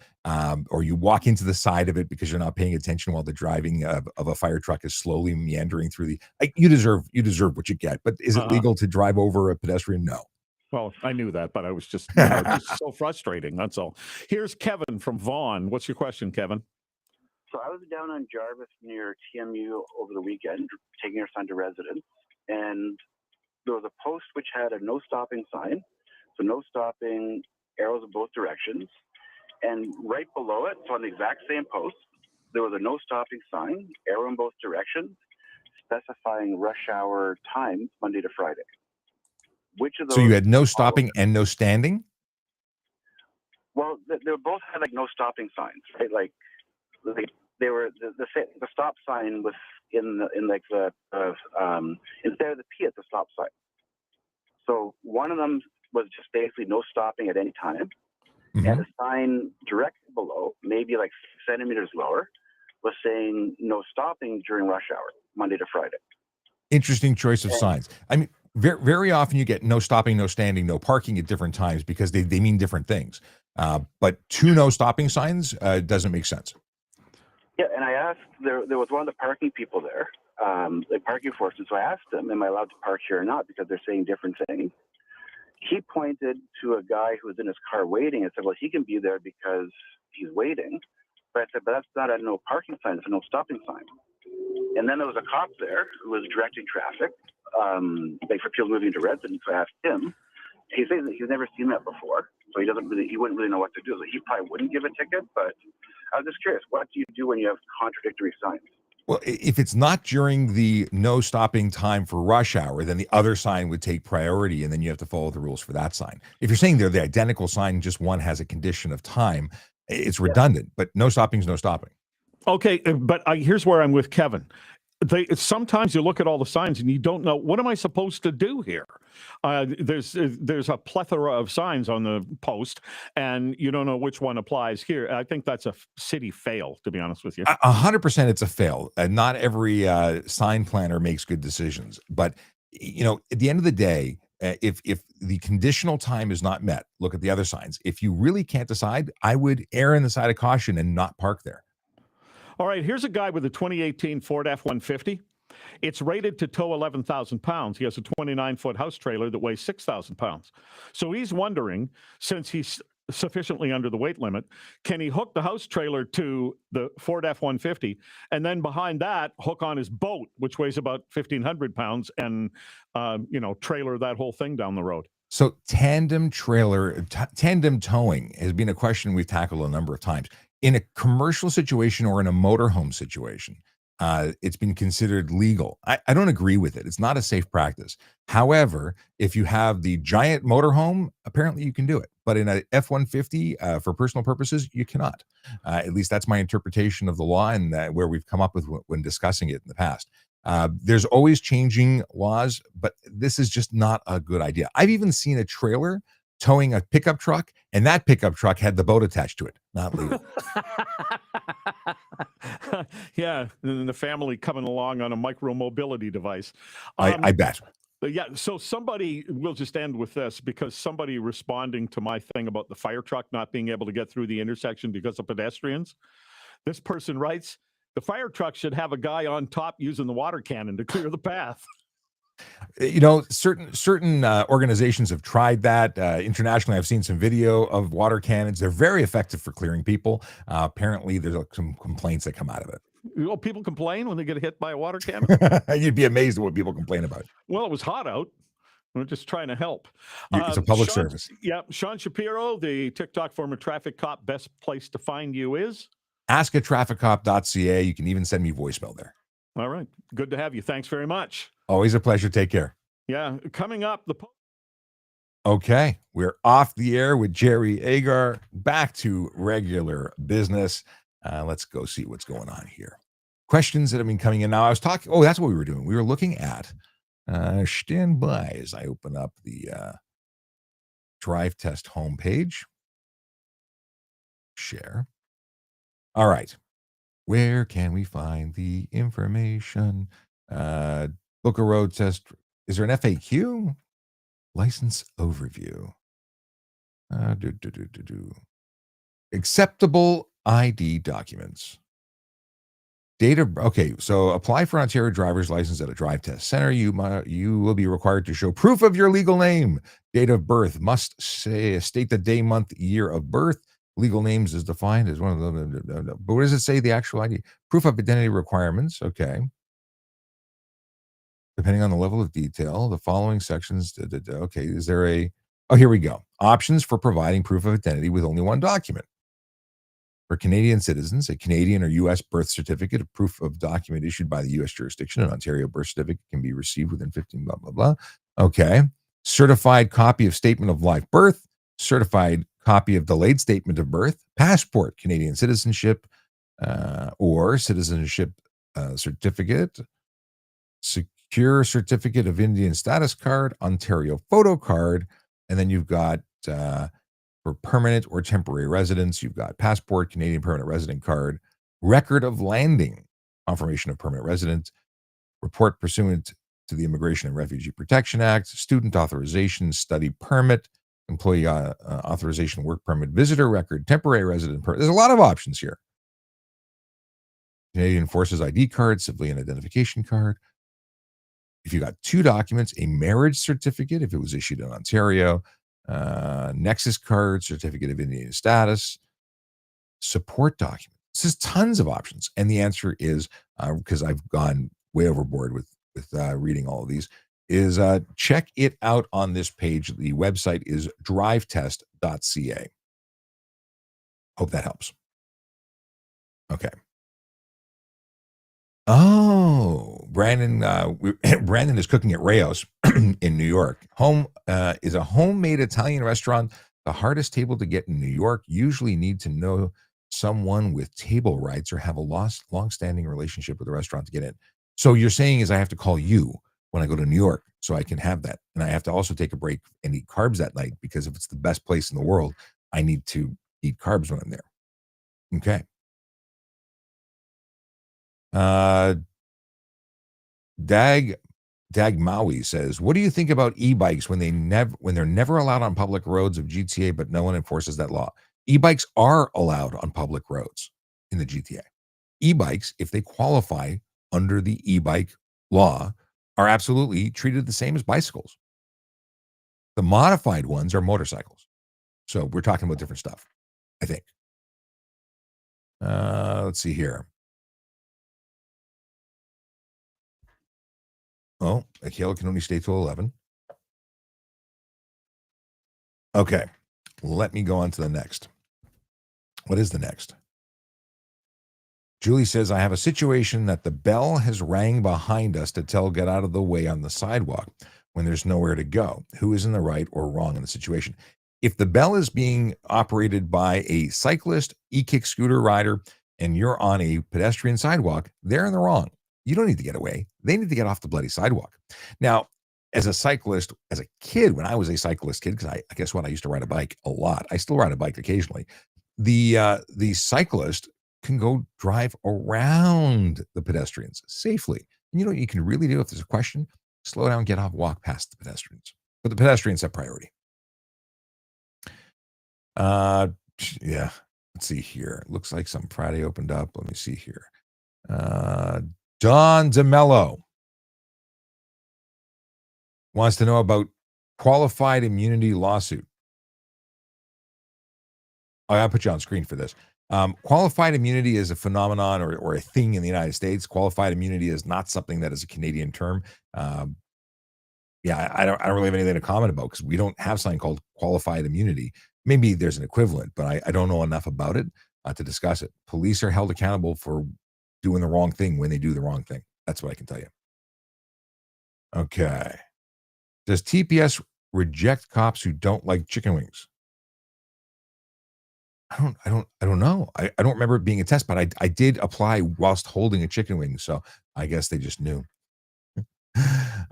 B: or you walk into the side of it because you're not paying attention while the driving of a fire truck is slowly meandering through you deserve what you get. But is it legal to drive over a pedestrian? No.
E: Well, I knew that, but I was just just so frustrating. That's all. Here's Kevin from Vaughan. What's your question, Kevin?
F: So I was down on Jarvis near TMU over the weekend, taking our son to residence, and there was a post which had a no stopping sign. So no stopping, arrows in both directions. And right below it, so on the exact same post, there was a no stopping sign, arrow in both directions, specifying rush hour times Monday to Friday. Which of those?
B: So you had no stopping and no standing?
F: Well, they both had like no stopping signs, right? Like they were the stop sign was in the instead of the P at the stop sign. So one of them was just basically no stopping at any time, and a sign directly below, maybe like 6 centimeters lower, was saying no stopping during rush hour, Monday to Friday.
B: Interesting choice of signs. I mean, very, very often you get no stopping, no standing, no parking at different times because they mean different things. But two no stopping signs doesn't make sense.
F: Yeah, and I asked, there was one of the parking people there, the parking enforcement, so I asked them, am I allowed to park here or not, because they're saying different things. He pointed to a guy who was in his car waiting and said, well, he can be there because he's waiting. But I said, but that's not a no parking sign, it's a no stopping sign. And then there was a cop there who was directing traffic, like for people moving to residence. So I asked him. He says that he's never seen that before, so he wouldn't really know what to do. So he probably wouldn't give a ticket, but I was just curious, what do you do when you have contradictory signs?
B: Well, if it's not during the no stopping time for rush hour, then the other sign would take priority, and then you have to follow the rules for that sign. If you're saying they're the identical sign, just one has a condition of time, it's redundant, but no stopping is no stopping. Okay,
E: but here's where I'm with Kevin. Sometimes you look at all the signs and you don't know, what am I supposed to do here? There's a plethora of signs on the post, and you don't know which one applies here. I think that's a city fail, to be honest with you.
B: 100%, it's a fail. Not every sign planner makes good decisions, but at the end of the day, if the conditional time is not met, look at the other signs. If you really can't decide, I would err on the side of caution and not park there.
E: All right, here's a guy with a 2018 Ford F-150. It's rated to tow 11,000 pounds. He has a 29-foot house trailer that weighs 6,000 pounds. So he's wondering, since he's sufficiently under the weight limit, can he hook the house trailer to the Ford F-150 and then behind that hook on his boat, which weighs about 1,500 pounds, and trailer that whole thing down the road?
B: So tandem towing has been a question we've tackled a number of times. In a commercial situation or in a motorhome situation, it's been considered legal. I don't agree with it. It's not a safe practice. However, if you have the giant motorhome, apparently you can do it. But in a F-150, for personal purposes, you cannot. At least that's my interpretation of the law, and where we've come up with when discussing it in the past. There's always changing laws, but this is just not a good idea. I've even seen a trailer towing a pickup truck, and that pickup truck had the boat attached to it. Not legal.
E: Yeah, and the family coming along on a micro-mobility device.
B: I bet.
E: Yeah, so we'll just end with this, because somebody responding to my thing about the fire truck not being able to get through the intersection because of pedestrians. This person writes, the fire truck should have a guy on top using the water cannon to clear the path.
B: Certain organizations have tried that. Internationally, I've seen some video of water cannons. They're very effective for clearing people. Apparently, there's some complaints that come out of it.
E: People complain when they get hit by a water cannon?
B: You'd be amazed at what people complain about.
E: Well, it was hot out. We're just trying to help.
B: It's a public
E: Sean,
B: service.
E: Yeah, Sean Shapiro, the TikTok former traffic cop. Best place to find you is?
B: Askatrafficcop.ca. You can even send me voicemail there.
E: All right. Good to have you. Thanks very much.
B: Always a pleasure. Take care.
E: Yeah. Coming up,
B: Okay, we're off the air with Jerry Agar. Back to regular business. Let's go see what's going on here. Questions that have been coming in. Now, I was talking. Oh, that's what we were doing. We were looking at. Stand by as I open up the Drive Test homepage. Share. All right. Where can we find the information? Book a road test. Is there an FAQ? License overview. Acceptable ID documents. Okay, so apply for Ontario driver's license at a drive test center. You will be required to show proof of your legal name. Date of birth must state the day, month, year of birth. Legal names is defined as one of them. But what does it say? The actual ID. Proof of identity requirements. Okay. Depending on the level of detail, the following sections. Okay, is there a? Oh, here we go. Options for providing proof of identity with only one document. For Canadian citizens, a Canadian or U.S. birth certificate, a proof of document issued by the U.S. jurisdiction, an Ontario birth certificate can be received within 15 blah, blah, blah. Okay. Certified copy of statement of live birth, certified copy of delayed statement of birth, passport, Canadian citizenship, or citizenship certificate, secure certificate of Indian status card, Ontario photo card, and then you've got for permanent or temporary residence, you've got passport, Canadian permanent resident card, record of landing, confirmation of permanent residence, report pursuant to the Immigration and Refugee Protection Act, student authorization, study permit, employee authorization, work permit, visitor record, temporary resident permit. There's a lot of options here. Canadian Forces ID card, civilian identification card. If you got two documents, a marriage certificate, if it was issued in Ontario, Nexus card, certificate of Indian status, support document. This is tons of options. And the answer is, because I've gone way overboard with reading all of these, is check it out on this page. The website is drivetest.ca. Hope that helps. Okay. Oh, Brandon! Brandon is cooking at Rayo's in New York. Home is a homemade Italian restaurant. The hardest table to get in New York. Usually need to know someone with table rights or have a long-standing relationship with the restaurant to get in. So you're saying is I have to call you when I go to New York so I can have that, and I have to also take a break and eat carbs that night because if it's the best place in the world, I need to eat carbs when I'm there. Okay. Dag Maui says, what do you think about e-bikes when they're never allowed on public roads of GTA, but no one enforces that law? E-bikes are allowed on public roads in the GTA. E-bikes, if they qualify under the e-bike law, are absolutely treated the same as bicycles. The modified ones are motorcycles. So we're talking about different stuff, I think. Let's see here. Oh, Akela can only stay till 11. Okay, let me go on to the next. What is the next? Julie says, I have a situation that the bell has rang behind us to tell get out of the way on the sidewalk when there's nowhere to go. Who is in the right or wrong in the situation? If the bell is being operated by a cyclist, e-kick scooter rider, and you're on a pedestrian sidewalk, they're in the wrong. You don't need to get away. They need to get off the bloody sidewalk. Now, as a cyclist, as a kid, when I was a cyclist kid, because I guess what, I used to ride a bike a lot. I still ride a bike occasionally. The cyclist can go drive around the pedestrians safely. And you know what you can really do if there's a question? Slow down, get off, walk past the pedestrians. But the pedestrians have priority. Yeah. Let's see here. Looks like some Friday opened up. Let me see here. Don DeMello wants to know about qualified immunity lawsuit. I'll put you on screen for this. Qualified immunity is a phenomenon or a thing in the United States. Qualified immunity is not something that is a Canadian term. yeah, I don't really have anything to comment about because we don't have something called qualified immunity. Maybe there's an equivalent, but I don't know enough about it to discuss it. Police are held accountable for doing the wrong thing when they do the wrong thing. That's what I can tell you. Okay. Does TPS reject cops who don't like chicken wings? I don't know. I don't remember it being a test, but I did apply whilst holding a chicken wing, so I guess they just knew.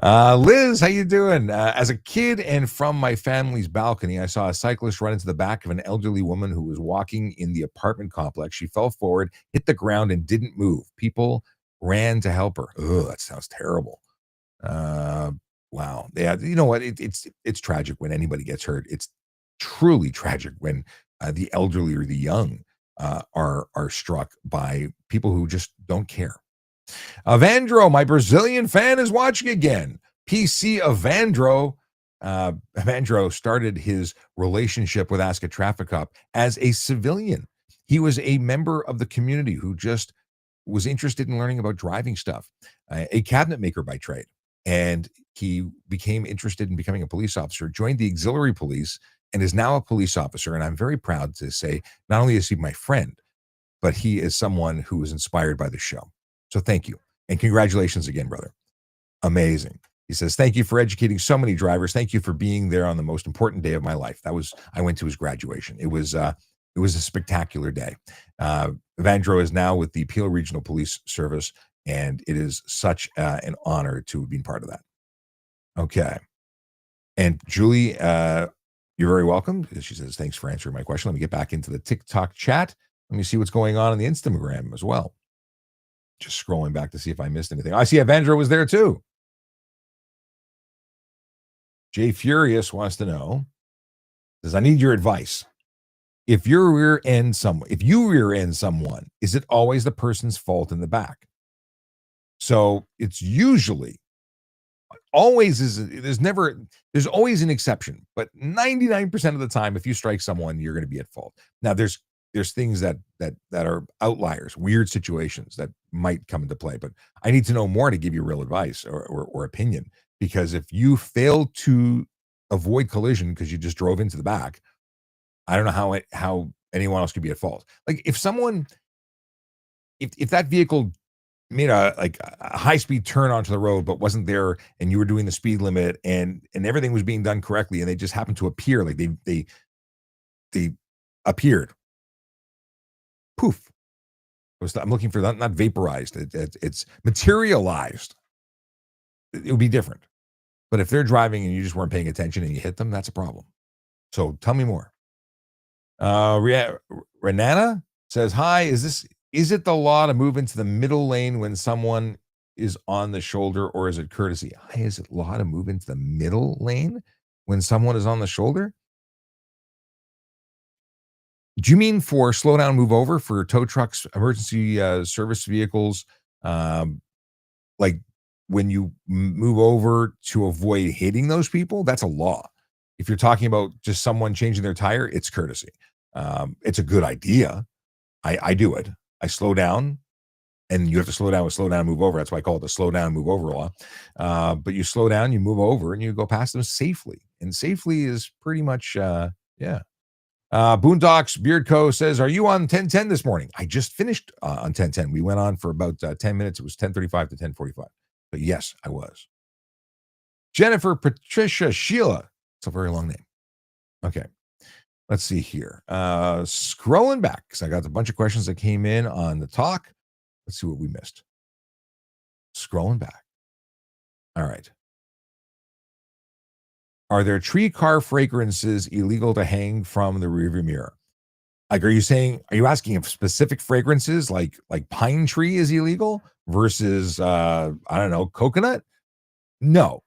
B: Liz, how you doing? As a kid and from my family's balcony, I saw a cyclist run into the back of an elderly woman who was walking in the apartment complex. She fell forward, hit the ground, and didn't move. People ran to help her. Oh, that sounds terrible. Wow. Yeah, you know what? It's tragic when anybody gets hurt. It's truly tragic when the elderly or the young are struck by people who just don't care. Evandro, my Brazilian fan, is watching again. PC Evandro. Evandro started his relationship with Ask a Traffic Cop as a civilian. He was a member of the community who just was interested in learning about driving stuff, a cabinet maker by trade. And he became interested in becoming a police officer, joined the auxiliary police, and is now a police officer. And I'm very proud to say, not only is he my friend, but he is someone who was inspired by the show. So thank you. And congratulations again, brother. Amazing. He says, thank you for educating so many drivers. Thank you for being there on the most important day of my life. I went to his graduation. It was a spectacular day. Evandro is now with the Peel Regional Police Service, and it is such an honor to have been part of that. Okay. And Julie, you're very welcome. She says, thanks for answering my question. Let me get back into the TikTok chat. Let me see what's going on the Instagram as well. Just scrolling back to see if I missed anything. I see Evandro was there too. Jay Furious wants to know, says, I need your advice. If you rear end someone, is it always the person's fault in the back? So it's usually there's always an exception, but 99% of the time, if you strike someone, you're going to be at fault. Now there's things that are outliers, weird situations that might come into play, but I need to know more to give you real advice or opinion, because if you fail to avoid collision because you just drove into the back, I don't know how anyone else could be at fault. Like if that vehicle made a high-speed turn onto the road but wasn't there, and you were doing the speed limit and everything was being done correctly, and they just happened to appear, like they appeared, poof. I'm looking for not vaporized. It's materialized. It would be different. But if they're driving and you just weren't paying attention and you hit them, that's a problem. So tell me more. Renana says, hi, is it the law to move into the middle lane when someone is on the shoulder, or is it courtesy? Hi, is it law to move into the middle lane when someone is on the shoulder? Do you mean for slow down, move over for tow trucks, emergency service vehicles? Like when you move over to avoid hitting those people, that's a law. If you're talking about just someone changing their tire, it's courtesy. It's a good idea. I do it. I slow down, and you have to slow down with slow down, move over. That's why I call it the slow down, move over law. But you slow down, you move over, and you go past them safely. And safely is pretty much, yeah. Boondocks Beard Co. says, are you on 1010 this morning? I just finished on 1010. We went on for about 10 minutes. It was 10:35 to 10:45. But yes, I was. Jennifer Patricia Sheila. It's a very long name. Okay. Let's see here. Scrolling back, because I got a bunch of questions that came in on the talk. Let's see what we missed. Scrolling back. All right. Are there tree car fragrances illegal to hang from the rearview mirror? Like, are you asking if specific fragrances like pine tree is illegal versus, I don't know, coconut? No.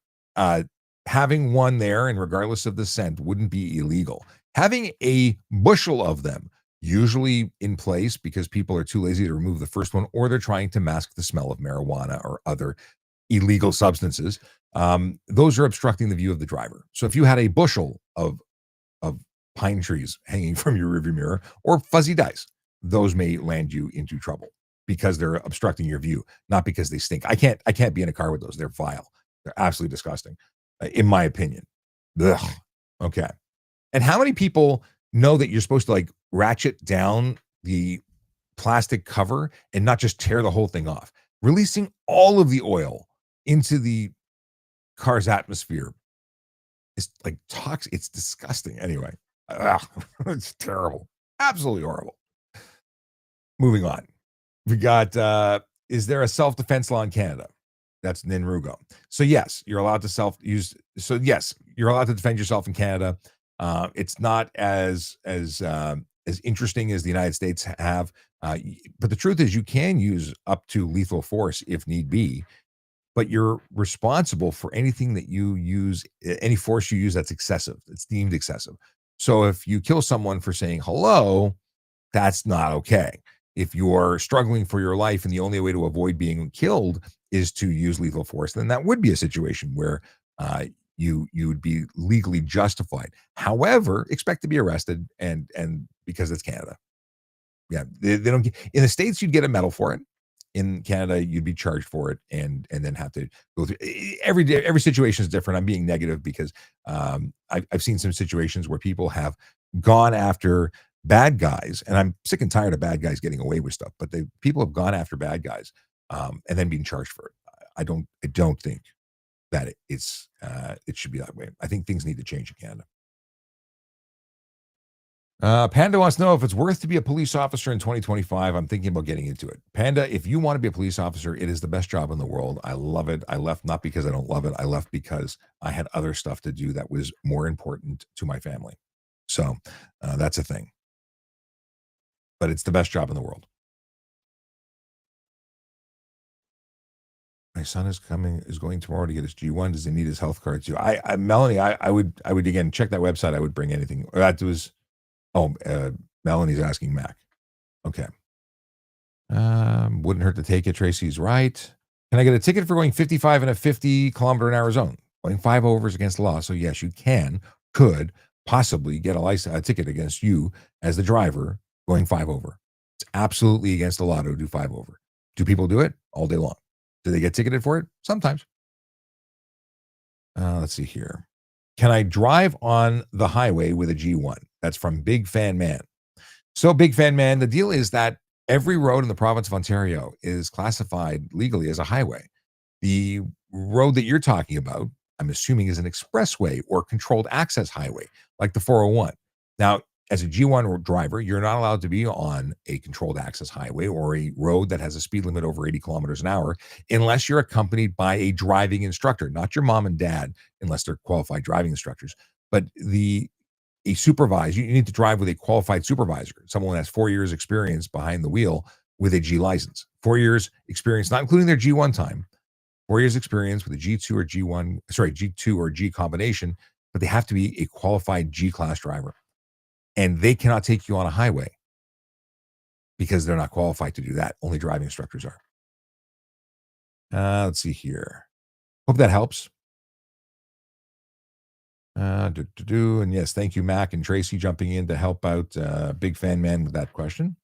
B: Having one there, and regardless of the scent, wouldn't be illegal. Having a bushel of them, usually in place because people are too lazy to remove the first one, or they're trying to mask the smell of marijuana or other illegal substances, those are obstructing the view of the driver. So if you had a bushel of pine trees hanging from your rearview mirror, or fuzzy dice, those may land you into trouble because they're obstructing your view, not because they stink. I can't be in a car with those. They're vile. They're absolutely disgusting. in my opinion. Ugh. Okay. And how many people know that you're supposed to like ratchet down the plastic cover and not just tear the whole thing off? Releasing all of the oil into the car's atmosphere is like toxic. It's disgusting. Anyway, it's terrible. Absolutely horrible. Moving on. We got, is there a self-defense law in Canada? That's Ninrugo. So yes, you're allowed to self-use. So yes, you're allowed to defend yourself in Canada. It's not as interesting as the United States have. But the truth is you can use up to lethal force if need be, but you're responsible for anything that you use, any force you use that's excessive. It's deemed excessive. So if you kill someone for saying hello, that's not okay. If you're struggling for your life and the only way to avoid being killed is to use lethal force, then that would be a situation where you would be legally justified. However, expect to be arrested, and because it's Canada. Yeah, they don't get, in the States you'd get a medal for it. In Canada, you'd be charged for it and then have to go through every day. Every situation is different. I'm being negative because I've seen some situations where people have gone after bad guys, and I'm sick and tired of bad guys getting away with stuff. But people have gone after bad guys and then being charged for it. I don't think that it should be that way. I think things need to change in Canada. Panda wants to know if it's worth to be a police officer in 2025. I'm thinking about getting into it. Panda, if you want to be a police officer, it is the best job in the world. I love it. I left not because I don't love it. I left because I had other stuff to do that was more important to my family. So that's a thing. But it's the best job in the world. My son is going tomorrow to get his G1. Does he need his health card too? Melanie, I would again check that website. I would bring anything. That was. Oh, Melanie's asking Mac. Okay. Wouldn't hurt to take it. Tracy's right. Can I get a ticket for going 55 in a 50-kilometer-an-hour zone? Going 5 overs against the law. So yes, you could possibly get a ticket against you as the driver going 5 over. It's absolutely against the law to do 5 over. Do people do it? All day long. Do they get ticketed for it? Sometimes. Let's see here. Can I drive on the highway with a G1? That's from Big Fan Man. So Big Fan Man, the deal is that every road in the province of Ontario is classified legally as a highway. The road that you're talking about, I'm assuming, is an expressway or controlled access highway, like the 401. Now, as a G1 driver, you're not allowed to be on a controlled access highway or a road that has a speed limit over 80 kilometers an hour unless you're accompanied by a driving instructor, not your mom and dad, unless they're qualified driving instructors. But a supervisor, you need to drive with a qualified supervisor, someone that has 4 years experience behind the wheel with a G license. 4 years experience, not including their G1 time, 4 years experience with a G2 or G combination, but they have to be a qualified G class driver. And they cannot take you on a highway because they're not qualified to do that. Only driving instructors are. Let's see here. Hope that helps. And yes, thank you, Mac and Tracy, jumping in to help out Big Fan Man with that question.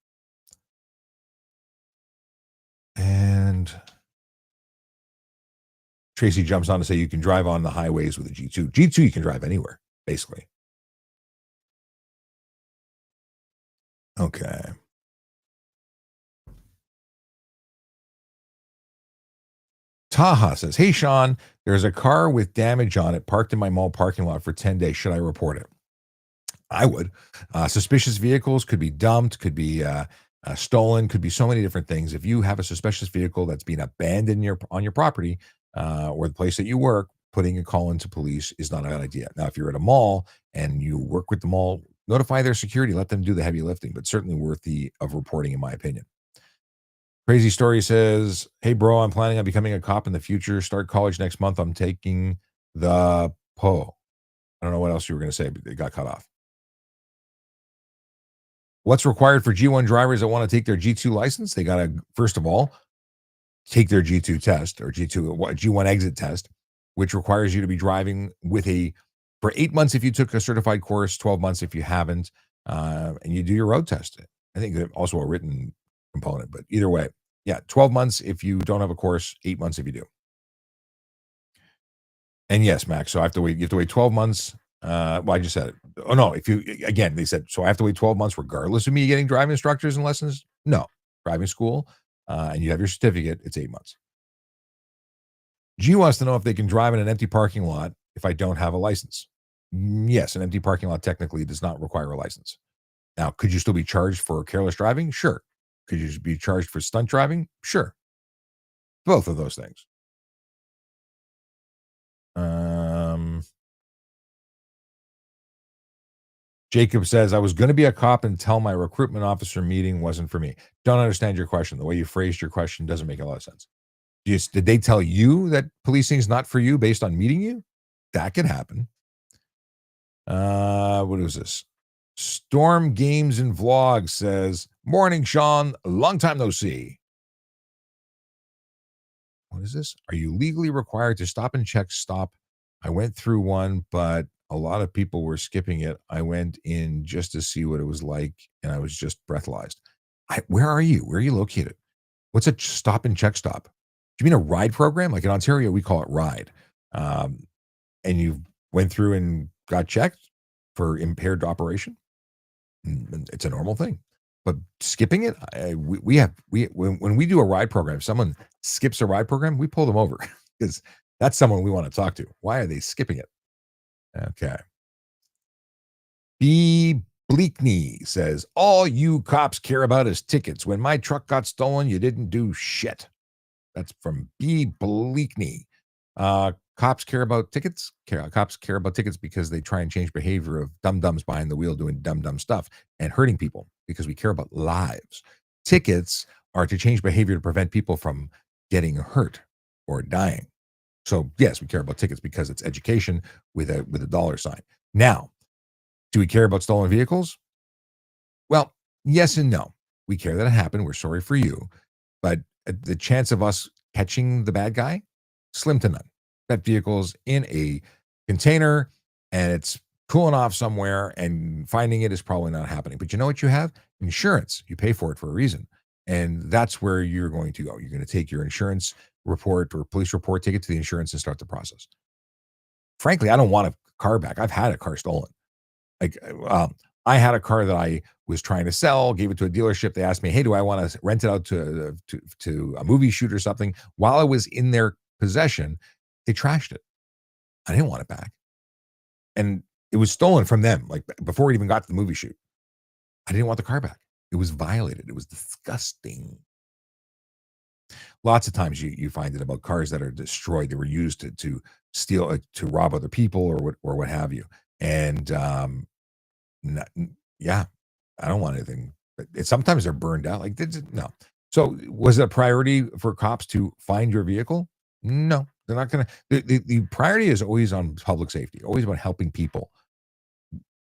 B: And Tracy jumps on to say you can drive on the highways with a G2. G2 you can drive anywhere, basically. Okay. Taha says, hey, Sean, there's a car with damage on it parked in my mall parking lot for 10 days. Should I report it? I would. Suspicious vehicles could be dumped, could be stolen, could be so many different things. If you have a suspicious vehicle that's being abandoned on your property or the place that you work, putting a call into police is not a bad idea. Now, if you're at a mall and you work with the mall, notify their security, let them do the heavy lifting, but certainly worthy of reporting, in my opinion. Crazy Story says, hey, bro, I'm planning on becoming a cop in the future. Start college next month. I'm taking the PO. I don't know what else you were going to say, but it got cut off. What's required for G1 drivers that want to take their G2 license? They got to, first of all, take their G2 test or G1 exit test, which requires you to be driving for 8 months if you took a certified course, 12 months if you haven't, and you do your road test. I think also a written component, but either way, yeah, 12 months if you don't have a course, 8 months if you do. And yes, Max. So I have to wait. You have to wait 12 months. Well, I just said it. Oh no, if you again, they said so. I have to wait 12 months regardless of me getting driving instructors and lessons. No, driving school, and you have your certificate. It's 8 months. G wants to know if they can drive in an empty parking lot if I don't have a license. Yes, an empty parking lot technically does not require a license. Now, could you still be charged for careless driving? Sure. Could you be charged for stunt driving? Sure. Both of those things. Jacob says, I was going to be a cop until my recruitment officer meeting wasn't for me. Don't understand your question. The way you phrased your question doesn't make a lot of sense. Did they tell you that policing is not for you based on meeting you? That could happen. What is this? Storm Games and Vlogs says, morning, Sean. Long time no see. What is this? Are you legally required to stop and check stop? I went through one, but a lot of people were skipping it. I went in just to see what it was like, and I was just breathalyzed. Where are you? Where are you located? What's a stop and check stop? Do you mean a ride program? Like in Ontario, we call it ride. And you went through and got checked for impaired operation? It's a normal thing. But skipping it, when we do a ride program, someone skips a ride program, we pull them over because that's someone we want to talk to. Why are they skipping it? Okay. B. Bleakney says, all you cops care about is tickets. When my truck got stolen, you didn't do shit. That's from B. Bleakney. Cops care about tickets. Cops care about tickets because they try and change behavior of dum-dums behind the wheel doing dumb stuff and hurting people because we care about lives. Tickets are to change behavior to prevent people from getting hurt or dying. So yes, we care about tickets because it's education with a dollar sign. Now, do we care about stolen vehicles? Well, yes and no. We care that it happened. We're sorry for you. But the chance of us catching the bad guy, slim to none. That vehicle's in a container and it's cooling off somewhere, and finding it is probably not happening. But you know what you have? Insurance. You pay for it for a reason. And that's where you're going to go. You're going to take your insurance report or police report, take it to the insurance and start the process. Frankly, I don't want a car back. I've had a car stolen. Like, I had a car that I was trying to sell, gave it to a dealership. They asked me, hey, do I want to rent it out to a movie shoot or something? While I was in their possession, they trashed it. I didn't want it back. And it was stolen from them, like before it even got to the movie shoot. I didn't want the car back. It was violated. It was disgusting. Lots of times you find it about cars that are destroyed. They were used to steal, to rob other people or what have you. And yeah, I don't want anything. Sometimes they're burned out. Like, no. So was it a priority for cops to find your vehicle? No, they're not going to. The priority is always on public safety, always about helping people,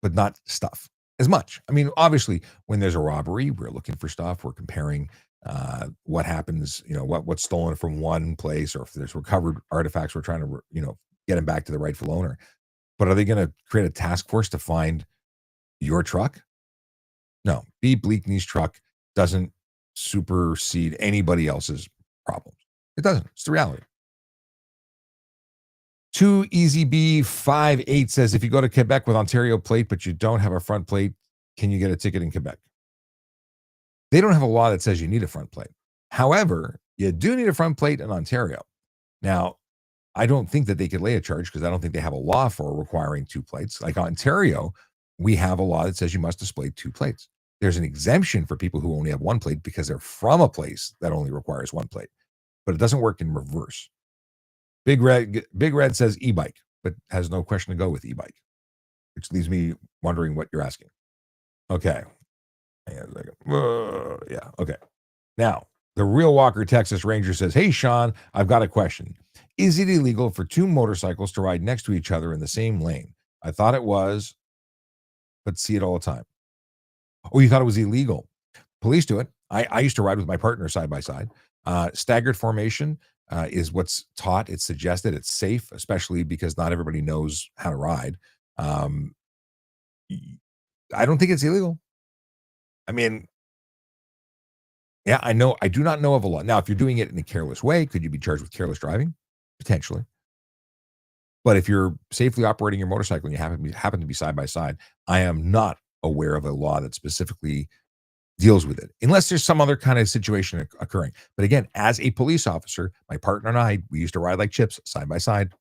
B: but not stuff as much. I mean, obviously, when there's a robbery, we're looking for stuff. We're comparing what happens, what's stolen from one place, or if there's recovered artifacts, we're trying to, get them back to the rightful owner. But are they going to create a task force to find your truck? No. B. Bleakney's truck doesn't supersede anybody else's problems. It doesn't. It's the reality. 2EasyB58 says, if you go to Quebec with Ontario plate, but you don't have a front plate, can you get a ticket in Quebec? They don't have a law that says you need a front plate. However, you do need a front plate in Ontario. Now, I don't think that they could lay a charge because I don't think they have a law for requiring two plates. Like Ontario, we have a law that says you must display two plates. There's an exemption for people who only have one plate because they're from a place that only requires one plate, but it doesn't work in reverse. Big Red says e-bike, but has no question to go with e-bike, which leaves me wondering what you're asking. Okay. Yeah. Okay. Now, the Real Walker Texas Ranger says, hey, Sean, I've got a question. Is it illegal for two motorcycles to ride next to each other in the same lane? I thought it was, but see it all the time. Oh, you thought it was illegal? Police do it. I used to ride with my partner side by side. Staggered formation is what's taught. It's suggested. It's safe, especially because not everybody knows how to ride. I don't think it's illegal. I mean, yeah, I know. I do not know of a law. Now, if you're doing it in a careless way, could you be charged with careless driving? Potentially. But if you're safely operating your motorcycle and you happen to be side by side, I am not aware of a law that specifically deals with it, unless there's some other kind of situation occurring. But again, as a police officer, my partner and I, we used to ride like chips side by side.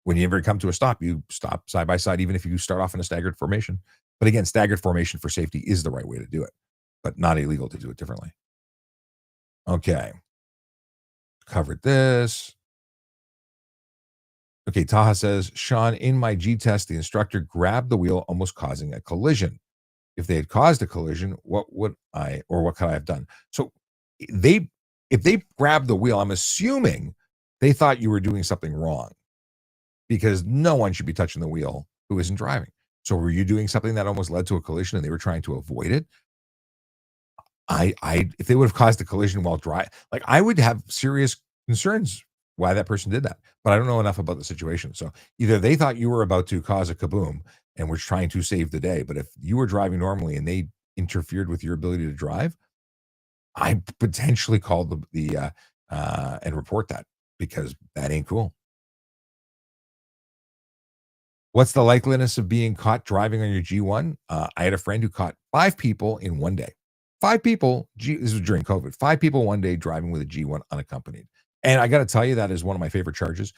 B: When you ever come to a stop, you stop side by side, even if you start off in a staggered formation. But again, staggered formation for safety is the right way to do it, but not illegal to do it differently. Okay. Covered this. Okay, Taha says, Sean, in my G test, the instructor grabbed the wheel, almost causing a collision. If they had caused a collision, what could I have done? So if they grabbed the wheel, I'm assuming they thought you were doing something wrong, because no one should be touching the wheel who isn't driving. So were you doing something that almost led to a collision and they were trying to avoid it? If they would have caused a collision while driving, like, I would have serious concerns why that person did that. But I don't know enough about the situation. So either they thought you were about to cause a kaboom and were trying to save the day. But if you were driving normally and they interfered with your ability to drive, I potentially called the and report that, because that ain't cool. What's the likeliness of being caught driving on your G1? I had a friend who caught 5 people in one day. 5 people, this was during COVID, 5 people one day driving with a G1 unaccompanied. And I got to tell you, that is one of my favorite charges.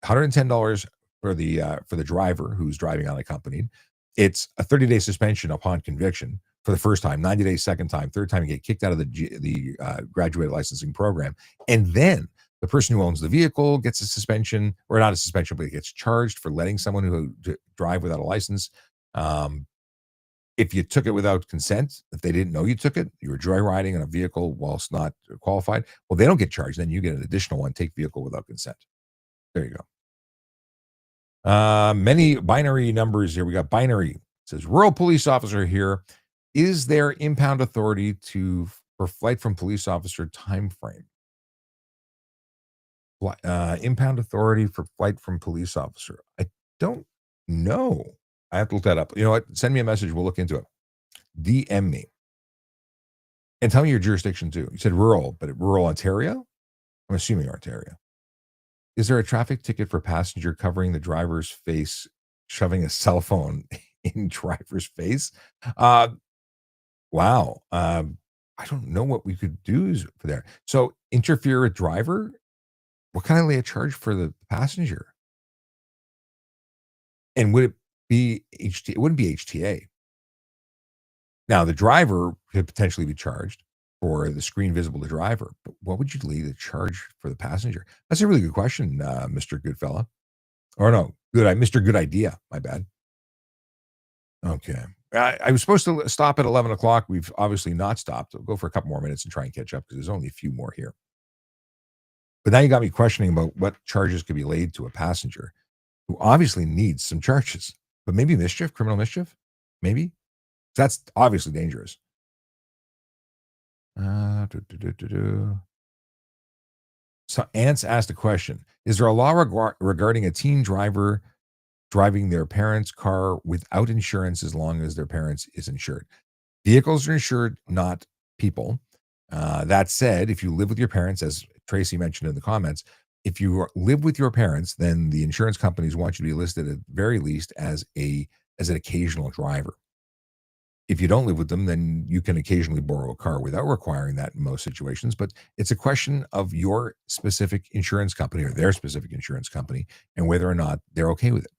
B: $110 for the driver who's driving unaccompanied. It's a 30-day suspension upon conviction for the first time, 90 days second time, third time you get kicked out of the graduated licensing program. And then the person who owns the vehicle gets a suspension, or not a suspension, but it gets charged for letting someone who drive without a license. If you took it without consent, if they didn't know you took it, you were joyriding in a vehicle whilst not qualified, well, they don't get charged. Then you get an additional one, take vehicle without consent. There you go. Many binary numbers here. We got binary. It says, rural police officer here. Is there impound authority for flight from police officer time frame? Impound authority for flight from police officer. I don't know. I have to look that up. You know what? Send me a message. We'll look into it. DM me. And tell me your jurisdiction too. You said rural, but rural Ontario? I'm assuming Ontario. Is there a traffic ticket for passenger covering the driver's face, shoving a cell phone in driver's face? Wow. I don't know what we could do for there. So interfere with driver? What kind of lay a charge for the passenger? And would it be HTA? It wouldn't be HTA. Now, the driver could potentially be charged for the screen visible to driver, but what would you lay the charge for the passenger? That's a really good question, Mr. Goodfella. Or no, Mr. Good Idea. My bad. Okay. I was supposed to stop at 11 o'clock. We've obviously not stopped. I'll go for a couple more minutes and try and catch up, because there's only a few more here. But now you got me questioning about what charges could be laid to a passenger who obviously needs some charges, but maybe mischief, criminal mischief, maybe. That's obviously dangerous. So Ants asked a question. Is there a law regarding a teen driver driving their parents' car without insurance as long as their parents is insured? Vehicles are insured, not people. That said, if you live with your parents, as Tracy mentioned in the comments, if you live with your parents, then the insurance companies want you to be listed at very least as an occasional driver. If you don't live with them, then you can occasionally borrow a car without requiring that in most situations. But it's a question of your specific insurance company or their specific insurance company and whether or not they're okay with it.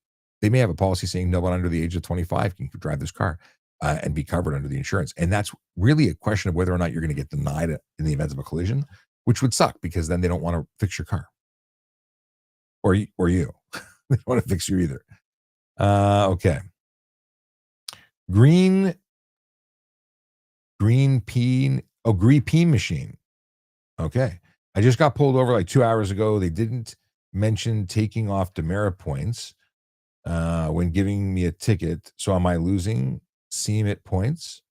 B: They may have a policy saying no one under the age of 25 can drive this car and be covered under the insurance. And that's really a question of whether or not you're going to get denied in the event of a collision, which would suck, because then they don't want to fix your car. Or you. They don't want to fix you either. Okay. Green pea machine. Okay. I just got pulled over like 2 hours ago. They didn't mention taking off demerit points when giving me a ticket. So am I losing CMIT points?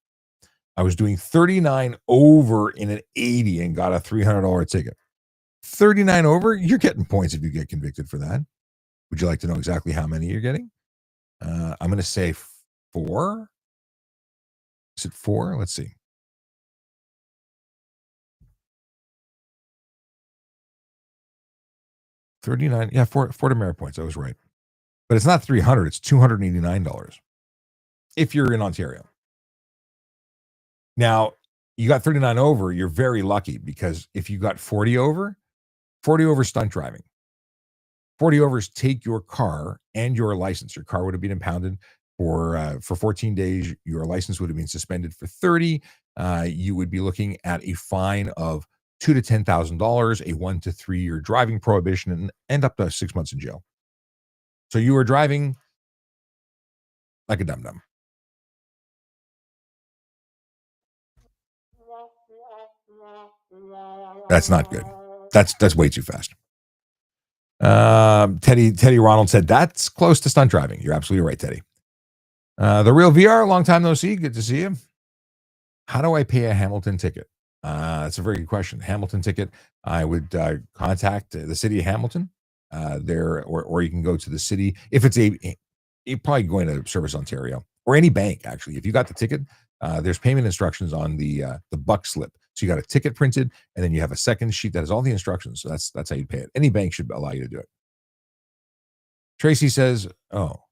B: I was doing 39 over in an 80 and got a $300 ticket. 39 over? You're getting points if you get convicted for that. Would you like to know exactly how many you're getting? I'm going to say 4. Is it 4? Let's see. 39. Yeah, 4 demerit points. I was right. But it's not $300, it's $289 if you're in Ontario. Now, you got 39 over, you're very lucky, because if you got 40 over stunt driving. 40 overs take your car and your license. Your car would have been impounded for 14 days. Your license would have been suspended for 30. You would be looking at a fine of $2,000 to $10,000, a 1 to 3 year driving prohibition, and end up to 6 months in jail. So you were driving like a dum-dum. That's not good. That's way too fast. Teddy Ronald said that's close to stunt driving. You're absolutely right, Teddy. The Real VR, long time no see. Good to see you. How do I pay a Hamilton ticket? That's a very good question. Hamilton ticket, I would contact the city of Hamilton there, or you can go to the city. If it's you're probably going to Service Ontario or any bank, actually. If you got the ticket, there's payment instructions on the buck slip. So you got a ticket printed, and then you have a second sheet that has all the instructions. So that's how you pay it. Any bank should allow you to do it. Tracy says, oh,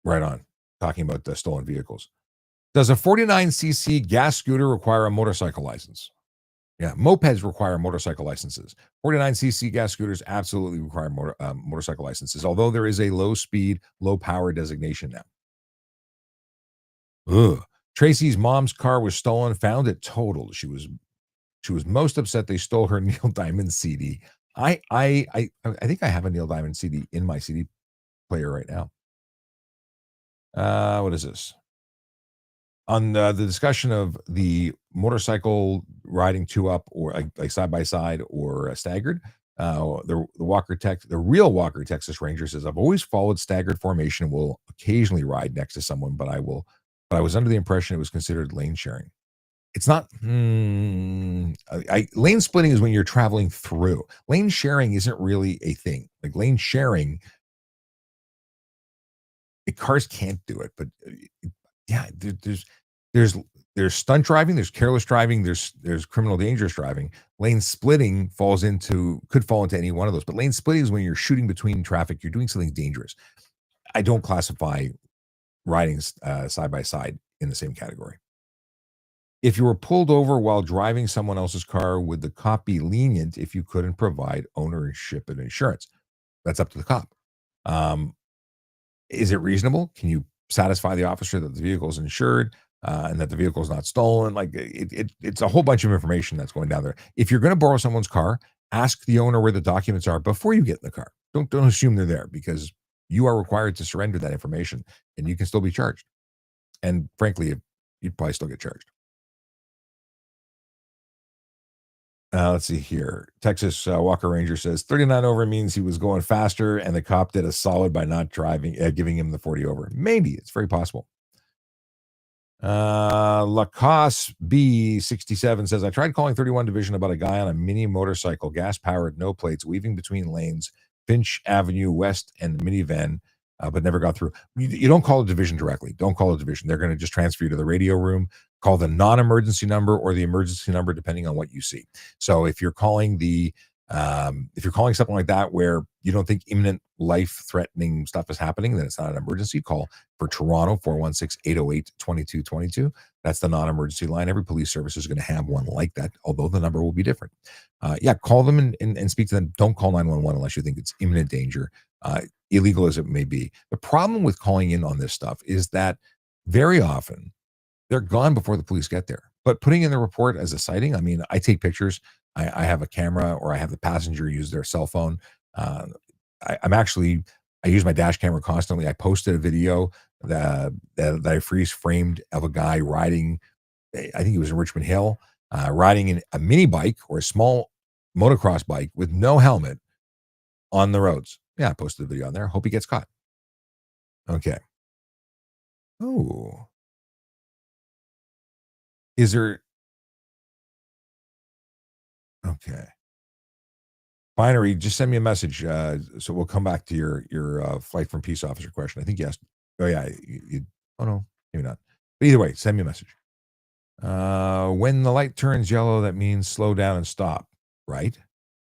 B: right on. Talking about the stolen vehicles. Does a 49cc gas scooter require a motorcycle license? Yeah, mopeds require motorcycle licenses. 49cc gas scooters absolutely require motorcycle licenses, although there is a low speed, low power designation now. Ugh. Tracy's mom's car was stolen, found it totaled. She was most upset they stole her Neil Diamond CD. I think I have a Neil Diamond CD in my CD player right now. What is this? On the discussion of the motorcycle riding two up, or like side by side or staggered, the real Walker Texas Ranger says, I've always followed staggered formation and will occasionally ride next to someone, but I was under the impression it was considered lane sharing. It's not. Lane splitting is when you're traveling through. Lane sharing isn't really a thing. Like lane sharing, cars can't do it, but yeah, there's stunt driving, there's careless driving, there's criminal dangerous driving. Lane splitting could fall into any one of those. But lane splitting is when you're shooting between traffic, you're doing something dangerous. I don't classify riding side by side in the same category. If you were pulled over while driving someone else's car, would the cop be lenient if you couldn't provide ownership and insurance? That's up to the cop. Is it reasonable? Can you satisfy the officer that the vehicle is insured and that the vehicle is not stolen? Like it's a whole bunch of information that's going down there. If you're going to borrow someone's car, ask the owner where the documents are before you get in the car. Don't assume they're there, because you are required to surrender that information, and you can still be charged. And frankly, you'd probably still get charged. Let's see here. Texas Walker Ranger says 39 over means he was going faster, and the cop did a solid by not driving, giving him the 40 over. Maybe it's very possible. Lacoste B67 says, I tried calling 31 Division about a guy on a mini motorcycle, gas powered, no plates, weaving between lanes, Finch Avenue West and minivan, but never got through. You don't call a division directly. Don't call a division. They're going to just transfer you to the radio room. Call the non-emergency number or the emergency number, depending on what you see. So if you're calling something like that where you don't think imminent life-threatening stuff is happening, then it's not an emergency. Call for Toronto 416-808-2222. That's the non-emergency line. Every police service is going to have one like that, although the number will be different. Call them and speak to them. Don't call 911 unless you think it's imminent danger, illegal as it may be. The problem with calling in on this stuff is that very often they're gone before the police get there. But putting in the report as a sighting, I mean, I take pictures. I have a camera, or I have the passenger use their cell phone. I use my dash camera constantly. I posted a video that I freeze framed of a guy riding, I think he was in Richmond Hill, riding in a mini bike or a small motocross bike with no helmet on the roads. Yeah, I posted a video on there. Hope he gets caught. Okay. Oh. Is there? Okay. Binary, just send me a message. So we'll come back to your flight from peace officer question. I think you asked. Oh yeah. Oh no, maybe not. But either way, send me a message. When the light turns yellow, that means slow down and stop. Right.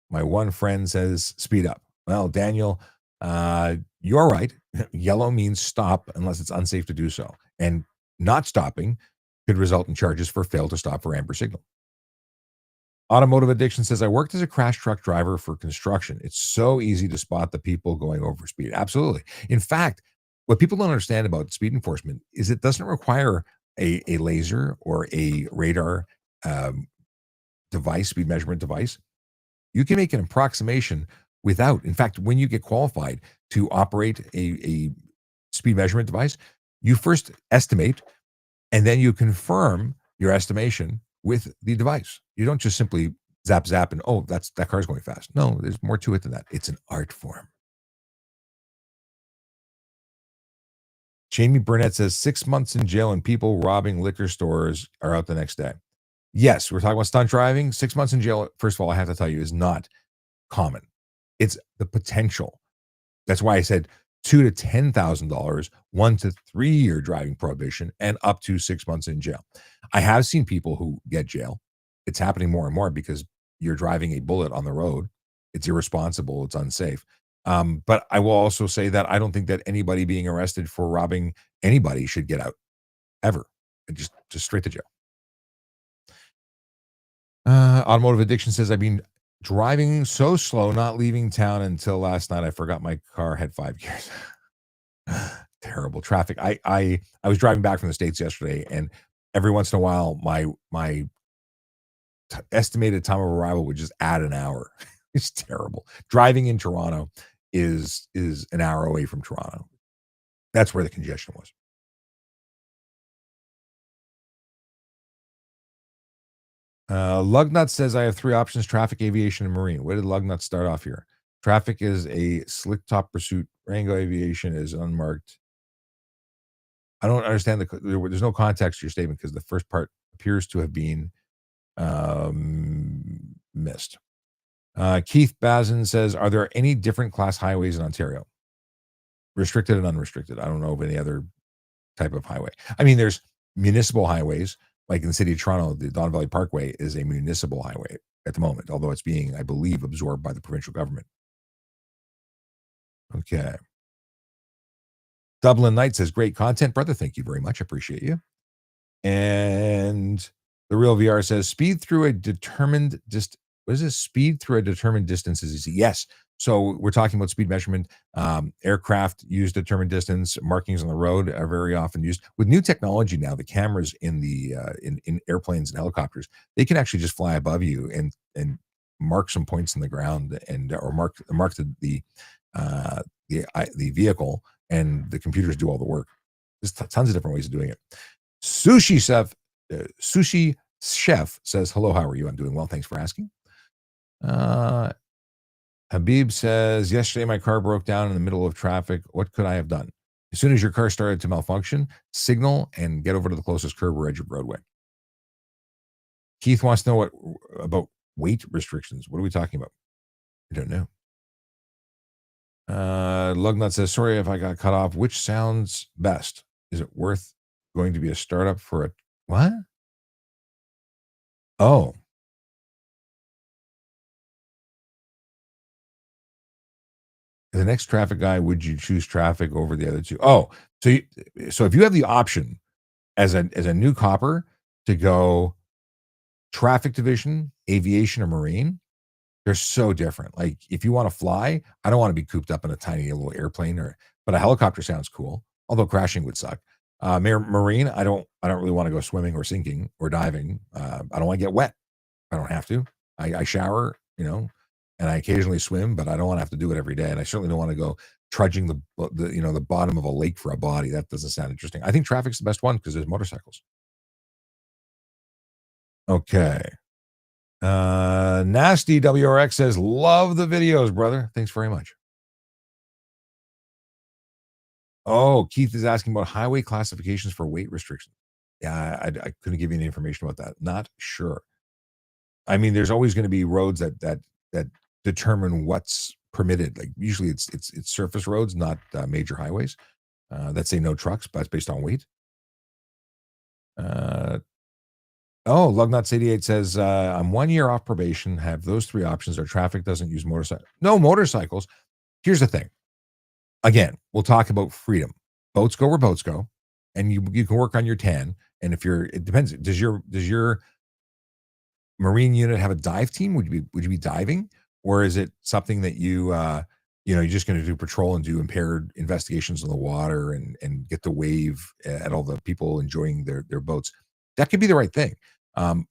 B: My one friend says speed up. Well, Daniel, You're right. Yellow means stop unless it's unsafe to do so. And not stopping could result in charges for fail to stop for amber signal. Automotive Addiction says, I worked as a crash truck driver for construction. It's so easy to spot the people going over speed. Absolutely. In fact, what people don't understand about speed enforcement is it doesn't require a laser or a radar device, speed measurement device. You can make an approximation without. In fact, when you get qualified to operate a speed measurement device, you first estimate and then you confirm your estimation with the device. You don't just simply zap, and, oh, that car's going fast. No, there's more to it than that. It's an art form. Jamie Burnett says 6 months in jail and people robbing liquor stores are out the next day. Yes, we're talking about stunt driving. 6 months in jail, first of all, I have to tell you, is not common. It's the potential. That's why I said $2,000 to $10,000, 1 to 3 year driving prohibition, and up to 6 months in jail. I have seen people who get jail. It's happening more and more because you're driving a bullet on the road. It's irresponsible. It's unsafe. But I will also say that I don't think that anybody being arrested for robbing anybody should get out ever. Just straight to jail. Automotive Addiction says, I've been driving so slow, not leaving town until last night. I forgot my car had 5 gears. Terrible traffic. I was driving back from the States yesterday, and every once in a while, my estimated time of arrival would just add an hour. It's terrible. Driving in Toronto is an hour away from Toronto. That's where the congestion was. Lugnut says, I have 3 options: traffic, aviation, and marine. Where did Lugnut start off here? Traffic is a slick top pursuit. Rango aviation is unmarked. I don't understand there's no context to your statement because the first part appears to have been missed. Keith Bazin says, are there any different class highways in Ontario? Restricted and unrestricted. I don't know of any other type of highway. I mean, there's municipal highways, like in the city of Toronto, the Don Valley Parkway is a municipal highway at the moment, although it's being, I believe, absorbed by the provincial government. Okay. Dublin Knight says, great content, brother. Thank you very much. Appreciate you. And the Real VR says, speed through a determined distance. What is this? Speed through a determined distance is easy. Yes. So we're talking about speed measurement. Aircraft use determined distance. Markings on the road are very often used. With new technology now, the cameras in the in airplanes and helicopters, they can actually just fly above you and mark some points in the ground and or mark the vehicle, and the computers do all the work. There's tons of different ways of doing it. Sushi Chef says, hello, how are you? I'm doing well. Thanks for asking. Habib says, yesterday my car broke down in the middle of traffic. What could I have done? As soon as your car started to malfunction, signal and get over to the closest curb or edge of roadway. Keith wants to know about weight restrictions. What are we talking about? I don't know. Lugnut says, sorry if I got cut off. Which sounds best? Is it worth going to be a startup for a what? Oh. The next traffic guy, would you choose traffic over the other two? Oh, so if you have the option as a new copper to go traffic division, aviation, or marine, they're so different. Like if you want to fly, I don't want to be cooped up in a tiny little airplane, but a helicopter sounds cool, although crashing would suck. Marine, I don't really want to go swimming or sinking or diving. I don't want to get wet. I don't have to. I shower, and I occasionally swim, but I don't want to have to do it every day. And I certainly don't want to go trudging the bottom of a lake for a body. That doesn't sound interesting. I think traffic's the best one because there's motorcycles. Okay. Nasty WRX says, love the videos, brother. Thanks very much. Oh, Keith is asking about highway classifications for weight restrictions. Yeah, I couldn't give you any information about that. Not sure. I mean, there's always going to be roads that determine what's permitted. Like usually it's surface roads, not major highways that say no trucks, but it's based on weight. Lugnuts 88 says, I'm 1 year off probation, have those 3 options. Our traffic doesn't use motorcycles. No motorcycles. Here's the thing. again, we'll talk about freedom. Boats go where boats go, and you can work on your tan. And if it depends. Does your Marine unit have a dive team? Would you be diving, or is it something that you're just going to do patrol and do impaired investigations on the water and get to wave at all the people enjoying their boats? That could be the right thing. I'm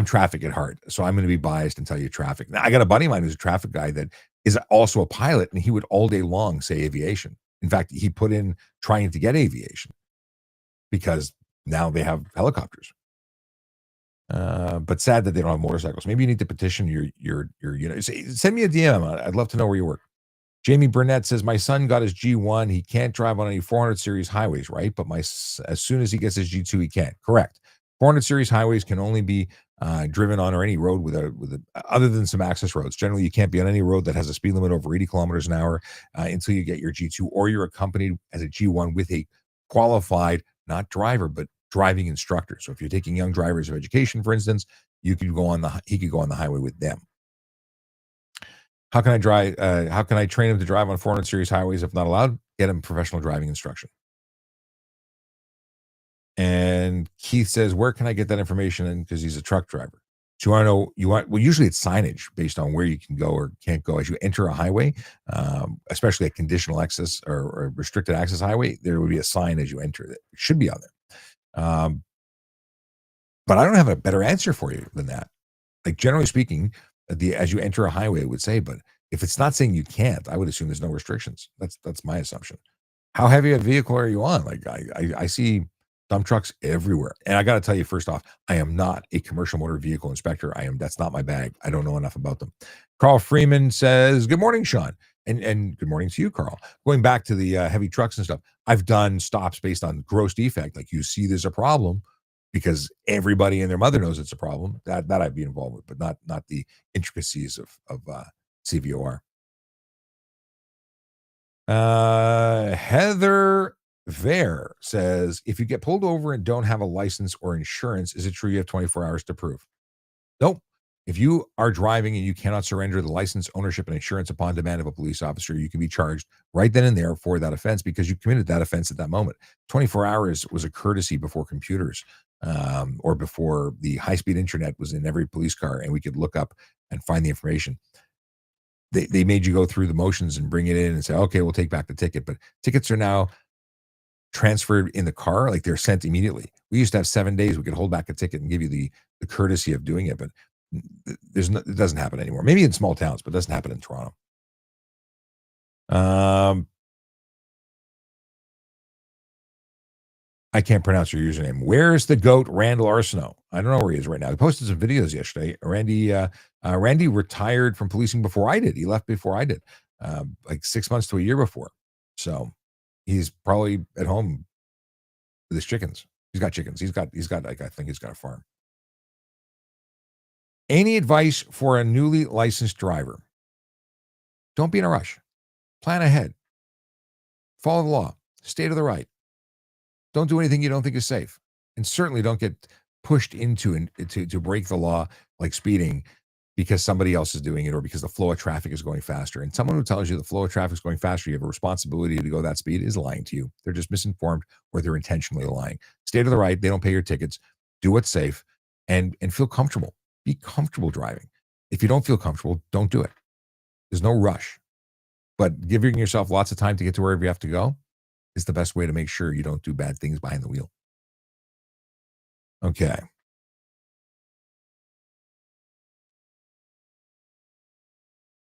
B: traffic at heart, so I'm going to be biased and tell you traffic. Now, I got a buddy of mine who's a traffic guy that is also a pilot, and he would all day long say aviation. In fact, he put in trying to get aviation because now they have helicopters. But sad that they don't have motorcycles. Maybe you need to petition your send me a DM. I'd love to know where you work. Jamie Burnett says, my son got his G1. He can't drive on any 400 series highways, right? But as soon as he gets his G2, he can. Correct. 400 series highways can only be driven on or any road other than some access roads. Generally, you can't be on any road that has a speed limit over 80 kilometers an hour until you get your G2, or you're accompanied as a G1 with a qualified, not driver, but driving instructor. So if you're taking young drivers of education, for instance, he could go on the highway with them. How can I train him to drive on 400 series highways if not allowed? Get him professional driving instruction. And Keith says, where can I get that information in? Because he's a truck driver. So you want to know, usually it's signage based on where you can go or can't go. As you enter a highway, especially a conditional access or restricted access highway, there would be a sign as you enter that it should be on there. But I don't have a better answer for you than that. Like, generally speaking, as you enter a highway, it would say, but if it's not saying you can't, I would assume there's no restrictions. That's my assumption. How heavy a vehicle are you on? Like, I see dump trucks everywhere. And I got to tell you, first off, I am not a commercial motor vehicle inspector. That's not my bag. I don't know enough about them. Carl Freeman says, good morning, Sean. And good morning to you, Carl. Going back to the heavy trucks and stuff, I've done stops based on gross defect. Like, you see there's a problem because everybody and their mother knows it's a problem. That I'd be involved with, but not the intricacies of CVOR. Heather Vare says, if you get pulled over and don't have a license or insurance, is it true you have 24 hours to prove? Nope. If you are driving and you cannot surrender the license, ownership, and insurance upon demand of a police officer, you can be charged right then and there for that offense because you committed that offense at that moment. 24 hours was a courtesy before computers, or before the high-speed internet was in every police car and we could look up and find the information. They made you go through the motions and bring it in and say, okay, we'll take back the ticket. But tickets are now transferred in the car, like they're sent immediately. We used to have 7 days. We could hold back a ticket and give you the courtesy of doing it, but it doesn't happen anymore. Maybe in small towns, but it doesn't happen in Toronto. I can't pronounce your username. Where's the GOAT, Randall Arsenault? I don't know where he is right now. He posted some videos yesterday. Randy retired from policing before I did. He left before I did, like 6 months to a year before. So he's probably at home with his chickens. He's got chickens. He's got like, I think he's got a farm. Any advice for a newly licensed driver? Don't be in a rush. Plan ahead. Follow the law. Stay to the right. Don't do anything you don't think is safe. And certainly don't get pushed into to break the law, like speeding, because somebody else is doing it or because the flow of traffic is going faster. And someone who tells you the flow of traffic is going faster, you have a responsibility to go that speed, is lying to you. They're just misinformed or they're intentionally lying. Stay to the right. They don't pay your tickets. Do what's safe and feel comfortable. Be comfortable driving. If you don't feel comfortable, don't do it. There's no rush. But giving yourself lots of time to get to wherever you have to go is the best way to make sure you don't do bad things behind the wheel. Okay.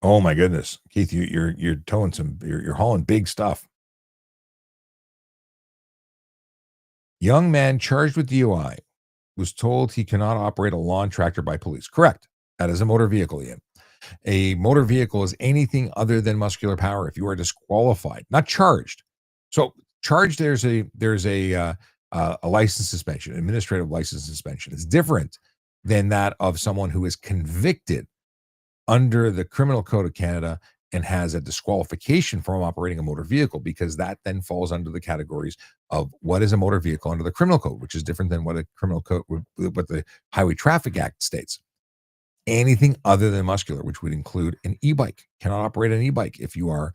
B: Oh my goodness, Keith, you're towing you're hauling big stuff. Young man charged with DUI was told he cannot operate a lawn tractor by police. Correct. That is a motor vehicle, Ian. A motor vehicle is anything other than muscular power. If you are disqualified, not charged. So charged, there's a license suspension, administrative license suspension. It's different than that of someone who is convicted under the Criminal Code of Canada and has a disqualification from operating a motor vehicle, because that then falls under the categories of what is a motor vehicle under the Criminal Code, which is different than what a criminal code, what the Highway Traffic Act states. Anything other than muscular, which would include an e-bike, cannot operate an e-bike if you are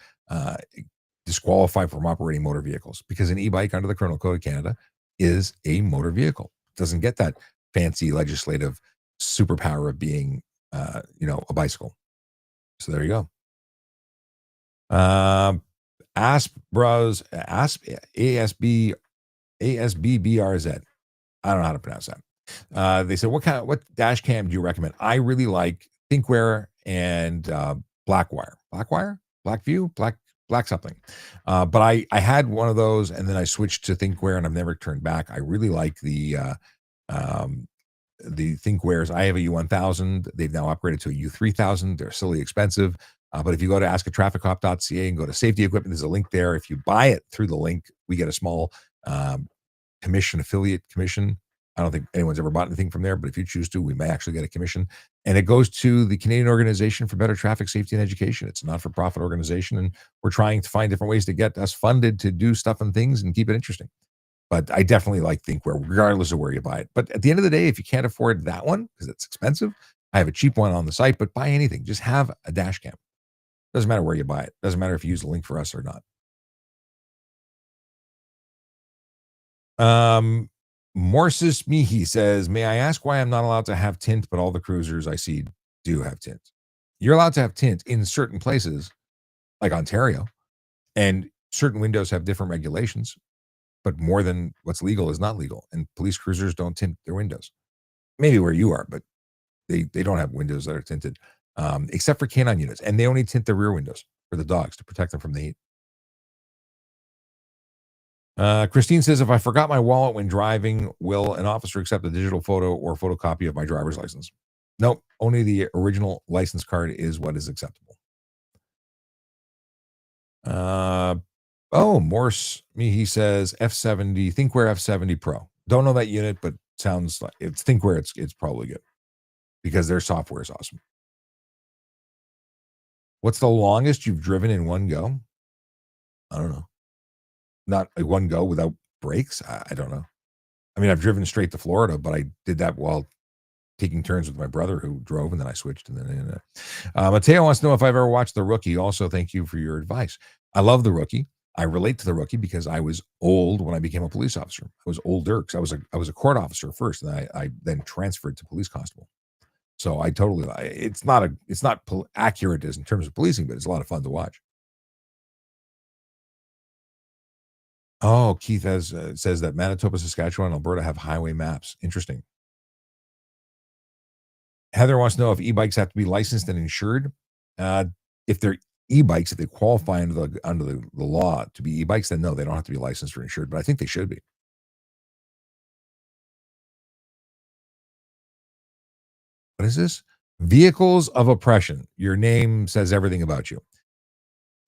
B: disqualify from operating motor vehicles because an e-bike under the Criminal Code of Canada is a motor vehicle. It doesn't get that fancy legislative superpower of being, a bicycle. So there you go. ASBBRZ. I don't know how to pronounce that. They said, what dash cam do you recommend? I really like Thinkware and Blackwire. Blackview, Black something. But I had one of those and then I switched to Thinkware and I've never turned back. I really like the Thinkwares. I have a U1000. They've now upgraded to a U3000. They're silly expensive. But if you go to askatrafficcop.ca and go to safety equipment, there's a link there. If you buy it through the link, we get a small affiliate commission. I don't think anyone's ever bought anything from there, but if you choose to, we may actually get a commission. And it goes to the Canadian Organization for Better Traffic Safety and Education. It's a not-for-profit organization, and we're trying to find different ways to get us funded to do stuff and things and keep it interesting. But I definitely like Thinkware, regardless of where you buy it. But at the end of the day, if you can't afford that one, because it's expensive, I have a cheap one on the site, but buy anything. Just have a dash cam. Doesn't matter where you buy it. Doesn't matter if you use the link for us or not. Morsis Mihi says, may I ask why I'm not allowed to have tint, but all the cruisers I see do have tint? You're allowed to have tint in certain places, like Ontario, and certain windows have different regulations, but more than what's legal is not legal. And police cruisers don't tint their windows. Maybe where you are, but they don't have windows that are tinted, except for canine units. And they only tint the rear windows for the dogs to protect them from the heat. Christine says, if I forgot my wallet when driving, will an officer accept a digital photo or photocopy of my driver's license? Nope. Only the original license card is what is acceptable. Morse me, he says F70, Thinkware F70 Pro. Don't know that unit, but sounds like it's Thinkware. It's probably good because their software is awesome. What's the longest you've driven in one go? I don't know. Not like one go without brakes. I don't know. I mean, I've driven straight to Florida, but I did that while taking turns with my brother who drove, and then I switched. And then Mateo wants to know if I've ever watched The Rookie. Also, thank you for your advice. I love The Rookie. I relate to The Rookie because I was old when I became a police officer. I was older because I was a court officer first, and I then transferred to police constable. So I totally. It's not accurate as in terms of policing, but it's a lot of fun to watch. Oh, Keith says that Manitoba, Saskatchewan, and Alberta have highway maps. Interesting. Heather wants to know if e-bikes have to be licensed and insured. If they're e-bikes, if they qualify under the law to be e-bikes, then no, they don't have to be licensed or insured, but I think they should be. What is this? Vehicles of Oppression. Your name says everything about you.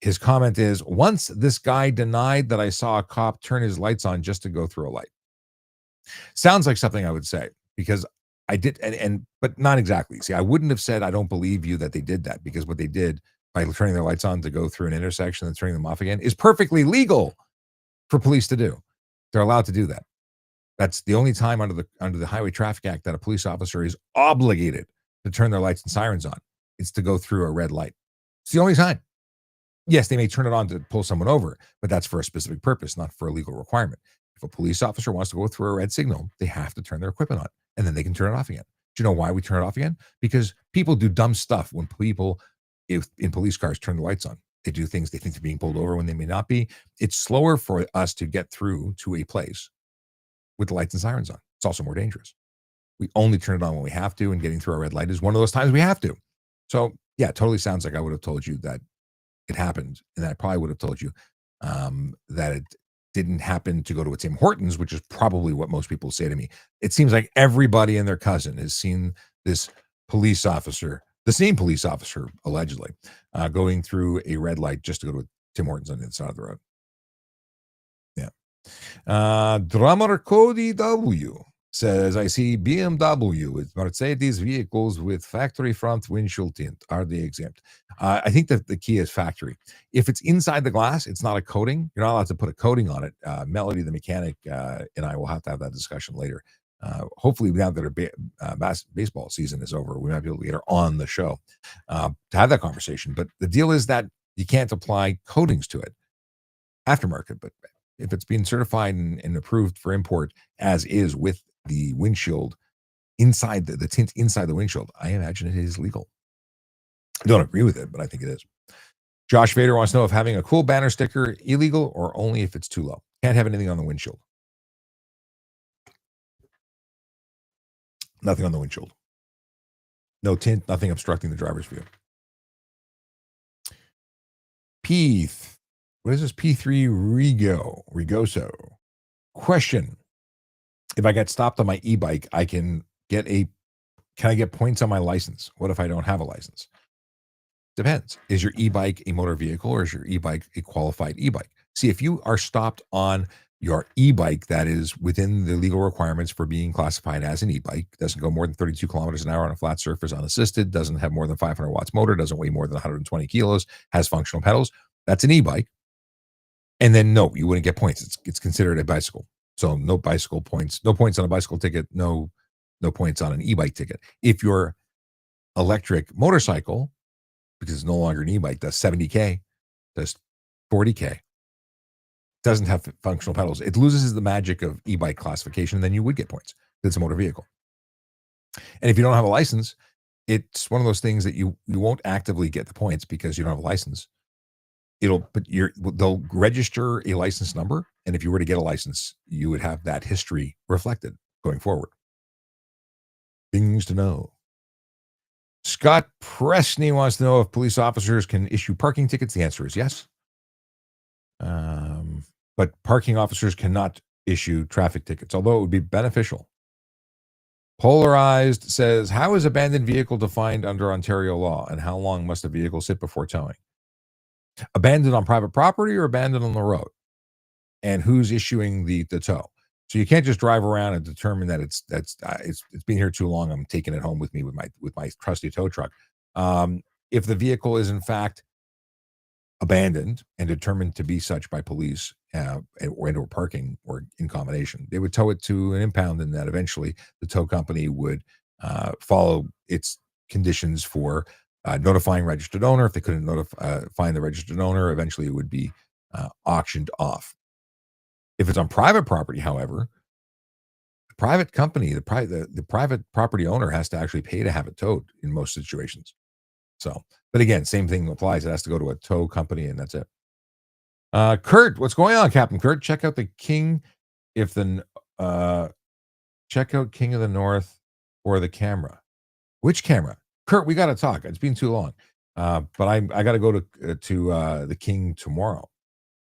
B: His comment is, once this guy denied that I saw a cop turn his lights on just to go through a light. Sounds like something I would say because I did, but not exactly. See, I wouldn't have said I don't believe you that they did that because what they did by turning their lights on to go through an intersection and turning them off again is perfectly legal for police to do. They're allowed to do that. That's the only time under the Highway Traffic Act that a police officer is obligated to turn their lights and sirens on. It's to go through a red light. It's the only time. Yes, they may turn it on to pull someone over, but that's for a specific purpose, not for a legal requirement. If a police officer wants to go through a red signal, they have to turn their equipment on, and then they can turn it off again. Do you know why we turn it off again? Because people do dumb stuff when people in police cars turn the lights on. They do things they think they're being pulled over when they may not be. It's slower for us to get through to a place with the lights and sirens on. It's also more dangerous. We only turn it on when we have to, and getting through a red light is one of those times we have to. So, yeah, it totally sounds like I would have told you that it happened, and I probably would have told you that it didn't happen to go to a Tim Hortons, which is probably what most people say to me. It seems like everybody and their cousin has seen this police officer, the same police officer, allegedly, going through a red light just to go to a Tim Hortons on the other side of the road. Yeah. Drummer Cody W says, I see BMW with Mercedes vehicles with factory front windshield tint. Are they exempt? I think that the key is factory. If it's inside the glass, it's not a coating. You're not allowed to put a coating on it. Melody, the mechanic, and I will have to have that discussion later. Hopefully, now that our baseball season is over, we might be able to get her on the show to have that conversation. But the deal is that you can't apply coatings to it. aftermarket, but if it's been certified and approved for import as is with the windshield inside the tint inside the windshield, I imagine it is legal. I don't agree with it, but I think it is. Josh Vader wants to know if having a cool banner sticker illegal or only if it's too low. Can't have anything on the windshield. Nothing on the windshield. No tint, nothing obstructing the driver's view. What is this? P3 Rigoso. Question. If I get stopped on my e-bike, can I get points on my license? What if I don't have a license? Depends. Is your e-bike a motor vehicle or is your e-bike a qualified e-bike? See, if you are stopped on your e-bike that is within the legal requirements for being classified as an e-bike, doesn't go more than 32 kilometers an hour on a flat surface unassisted, doesn't have more than 500 watts motor, doesn't weigh more than 120 kilos, has functional pedals, that's an e-bike. And then no, you wouldn't get points. It's considered a bicycle. So no bicycle points, no points on a bicycle ticket, no points on an e-bike ticket. If your electric motorcycle, because it's no longer an e-bike, does 70K, does 40K, doesn't have functional pedals, it loses the magic of e-bike classification, then you would get points. It's a motor vehicle. And if you don't have a license, it's one of those things that you won't actively get the points because you don't have a license. They'll register a license number, and if you were to get a license, you would have that history reflected going forward. Things to know. Scott Presney wants to know if police officers can issue parking tickets. The answer is yes. But parking officers cannot issue traffic tickets, although it would be beneficial. Polarized says, how is abandoned vehicle defined under Ontario law, and how long must a vehicle sit before towing? Abandoned on private property or abandoned on the road? And who's issuing the tow? So you can't just drive around and determine that it's been here too long, I'm taking it home with me with my trusty tow truck. If the vehicle is in fact abandoned and determined to be such by police or parking or in combination, they would tow it to an impound, and that eventually the tow company would follow its conditions for notifying registered owner. If they couldn't find the registered owner, eventually it would be auctioned off. If it's on private property, however, the private company, the private property owner has to actually pay to have it towed in most situations. So, but again, same thing applies. It has to go to a tow company, and that's it. Kurt, what's going on, Captain Kurt? Check out the King. Check out King of the North or the camera. Which camera? Kurt, we got to talk. It's been too long. But I got to go to the King tomorrow.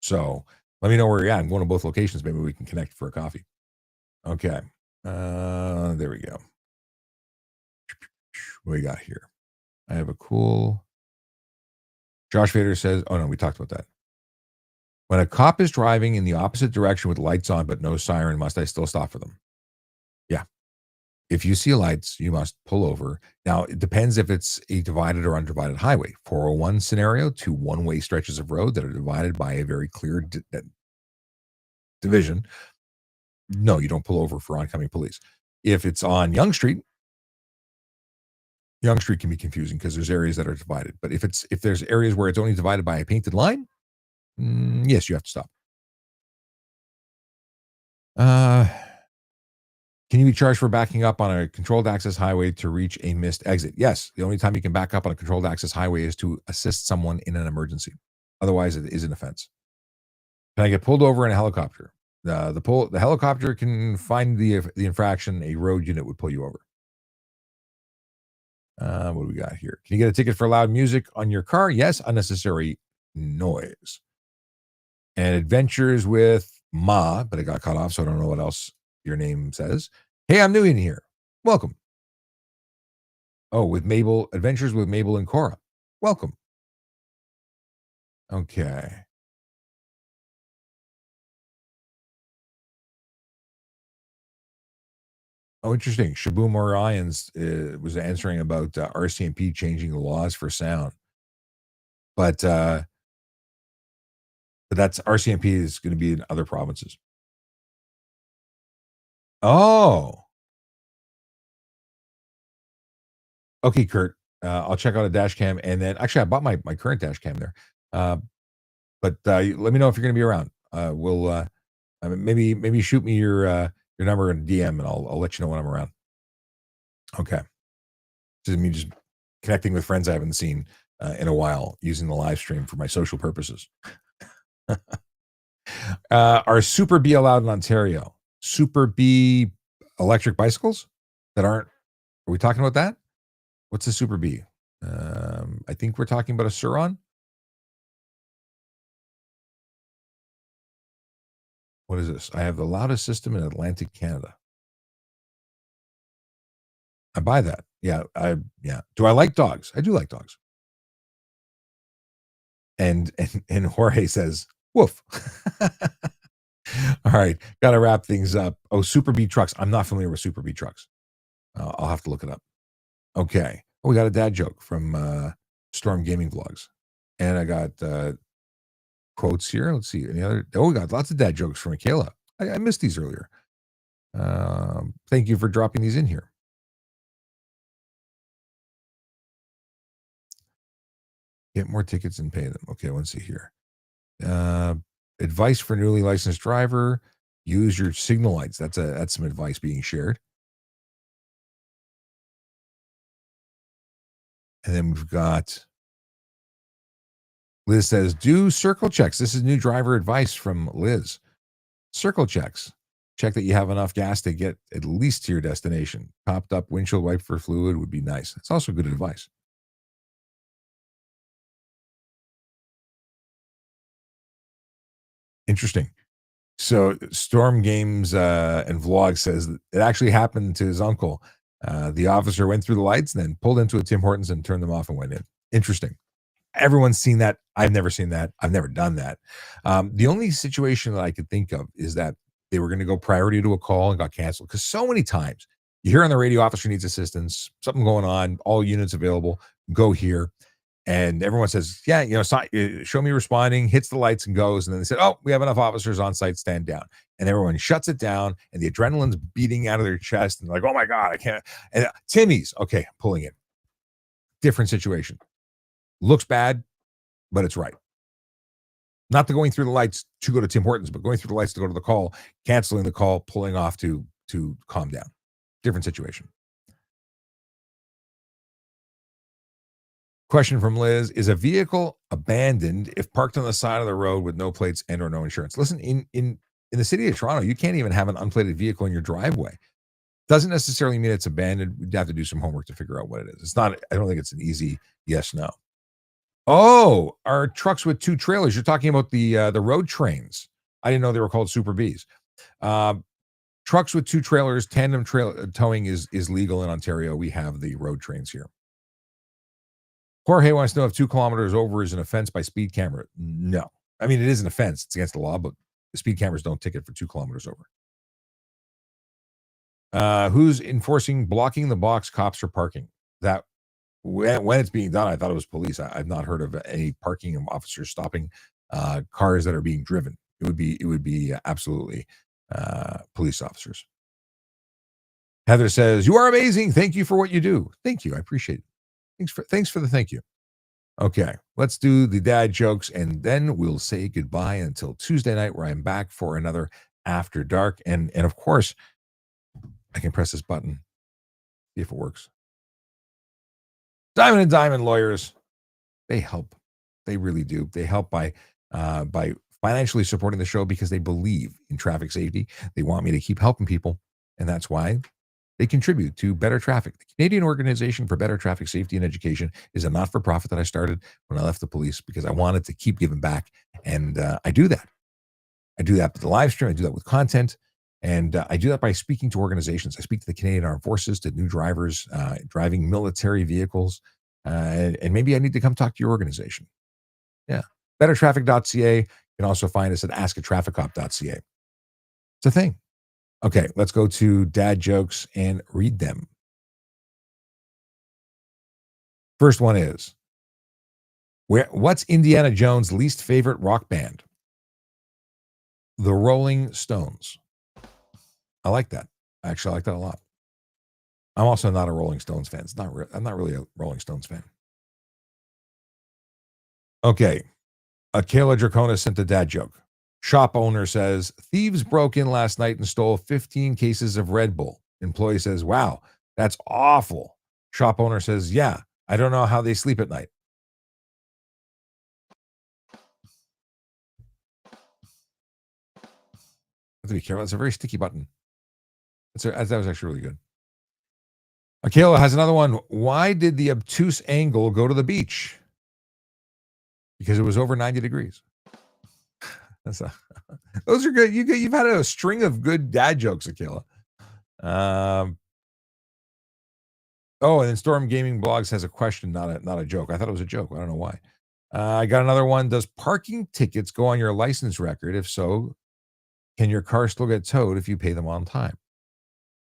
B: So let me know where you're at. I'm going to both locations. Maybe we can connect for a coffee. Okay. There we go. What do we got here? I have a cool. Josh Vader says, oh no, we talked about that. When a cop is driving in the opposite direction with lights on but no siren, must I still stop for them? Yeah. If you see lights, you must pull over. Now, it depends if it's a divided or undivided highway. 401 scenario, 2 one-way stretches of road that are divided by a very clear division. No, you don't pull over for oncoming police. If it's on Yonge Street can be confusing because there's areas that are divided. But if there's areas where it's only divided by a painted line, yes, you have to stop. Can you be charged for backing up on a controlled access highway to reach a missed exit? Yes. The only time you can back up on a controlled access highway is to assist someone in an emergency. Otherwise, it is an offense. Can I get pulled over in a helicopter? The helicopter can find the infraction. A road unit would pull you over. What do we got here? Can you get a ticket for loud music on your car? Yes. Unnecessary noise. And adventures with Ma, but it got cut off, so I don't know what else your name says. Hey, I'm new in here. Welcome. Oh, with Mabel, Adventures with Mabel and Cora. Welcome. Okay. Oh, interesting. Shaboom Orions was answering about RCMP changing the laws for sound. But that's RCMP is going to be in other provinces. Oh. Okay, Kurt. I'll check out a dash cam, and then actually I bought my current dash cam there. But let me know if you're going to be around. We'll maybe shoot me your number in DM, and I'll let you know when I'm around. Okay. This is me just connecting with friends I haven't seen in a while, using the live stream for my social purposes. Are Super B allowed in Ontario? Super B electric bicycles that aren't? Are we talking about that? What's a Super B? I think we're talking about a Sur-Ron. What is this? I have the loudest system in Atlantic Canada. I buy that. Yeah. Do I like dogs? I do like dogs. And Jorge says, woof. All right. Got to wrap things up. Oh, Super B trucks. I'm not familiar with Super B trucks. I'll have to look it up. Okay. Oh, we got a dad joke from Storm Gaming Vlogs. And I got quotes here. Let's see. Any other? Oh, we got lots of dad jokes from Michaela. I missed these earlier. Thank you for dropping these in here. Get more tickets and pay them. Okay, let's see here. Advice for newly licensed driver: use your signal lights. That's some advice being shared. And then we've got Liz says, do circle checks. This is new driver advice from Liz. Circle checks. Check that you have enough gas to get at least to your destination. Topped up windshield wiper fluid would be nice. It's also good advice. Interesting. So Storm Games and Vlog says that it actually happened to his uncle. The officer went through the lights and then pulled into a Tim Hortons and turned them off and went in. Interesting. Everyone's seen that. I've never seen that. I've never done that. The only situation that I could think of is that they were going to go priority to a call and got canceled. Because so many times you hear on the radio, officer needs assistance, something going on, all units available, go here. And everyone says, yeah, show me responding, hits the lights and goes. And then they said, oh, we have enough officers on site, stand down. And everyone shuts it down and the adrenaline's beating out of their chest. And they're like, oh my God, I can't. And Timmy's, okay, I'm pulling it. Different situation. Looks bad, but it's right. Not the going through the lights to go to Tim Hortons, but going through the lights to go to the call, canceling the call, pulling off to calm down. Different situation. Question from Liz: is a vehicle abandoned if parked on the side of the road with no plates and or no insurance? Listen, in the city of Toronto, you can't even have an unplated vehicle in your driveway. Doesn't necessarily mean it's abandoned. We'd have to do some homework to figure out what it is. It's not. I don't think it's an easy yes, no. Oh, our trucks with two trailers. You're talking about the road trains. I didn't know they were called Super Bs. Trucks with two trailers, tandem towing is legal in Ontario. We have the road trains here. Jorge wants to know if 2 kilometers over is an offense by speed camera. No. I mean, it is an offense. It's against the law, but the speed cameras don't ticket for 2 kilometers over. Who's enforcing blocking the box cops for parking? That when it's being done, I thought it was police. I've not heard of any parking officers stopping cars that are being driven. It would be absolutely police officers. Heather says, you are amazing. Thank you for what you do. Thank you. I appreciate it. Thanks for the thank you. Okay, let's do the dad jokes, and then we'll say goodbye until Tuesday night, where I'm back for another After Dark. And of course, I can press this button, see if it works. Diamond and Diamond Lawyers, they help. They really do. They help by financially supporting the show because they believe in traffic safety. They want me to keep helping people, and that's why they contribute to Better Traffic. The Canadian Organization for Better Traffic Safety and Education is a not-for-profit that I started when I left the police because I wanted to keep giving back, and I do that. I do that with the live stream. I do that with content, and I do that by speaking to organizations. I speak to the Canadian Armed Forces, to new drivers driving military vehicles, and maybe I need to come talk to your organization. Yeah, bettertraffic.ca. You can also find us at askatrafficcop.ca. It's a thing. Okay, let's go to dad jokes and read them. First one is, what's Indiana Jones' least favorite rock band? The Rolling Stones. I like that. Actually, I like that a lot. I'm also not a Rolling Stones fan. I'm not really a Rolling Stones fan. Okay. Kayla Dracona sent a dad joke. Shop owner says, thieves broke in last night and stole 15 cases of Red Bull. Employee says, wow, that's awful. Shop owner says, yeah, I don't know how they sleep at night. Have to be careful. It's a very sticky button. That was actually really good. Kayla has another one. Why did the obtuse angle go to the beach? Because it was over 90 degrees. Those are good. You've had a string of good dad jokes, Akila. And then Storm Gaming Blogs has a question, not a joke. I thought it was a joke. I don't know why. I got another one. Does parking tickets go on your license record? If so, can your car still get towed if you pay them on time?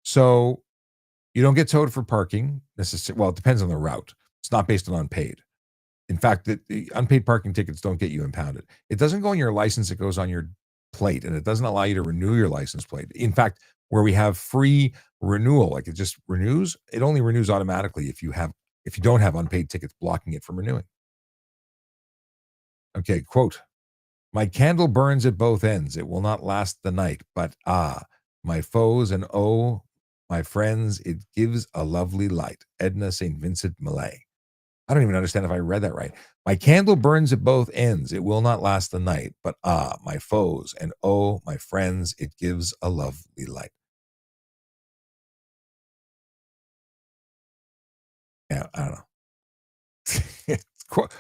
B: So you don't get towed for parking necessarily. Well, it depends on the route. It's not based on unpaid. In fact, the unpaid parking tickets don't get you impounded. It doesn't go on your license. It goes on your plate, and it doesn't allow you to renew your license plate. In fact, where we have free renewal, like it just renews, it only renews automatically if you don't have unpaid tickets blocking it from renewing. Okay, quote, my candle burns at both ends. It will not last the night, but my foes and my friends, it gives a lovely light. Edna St. Vincent Millay. I don't even understand if I read that right. My candle burns at both ends. It will not last the night, but my foes and my friends, it gives a lovely light. Yeah, I don't know.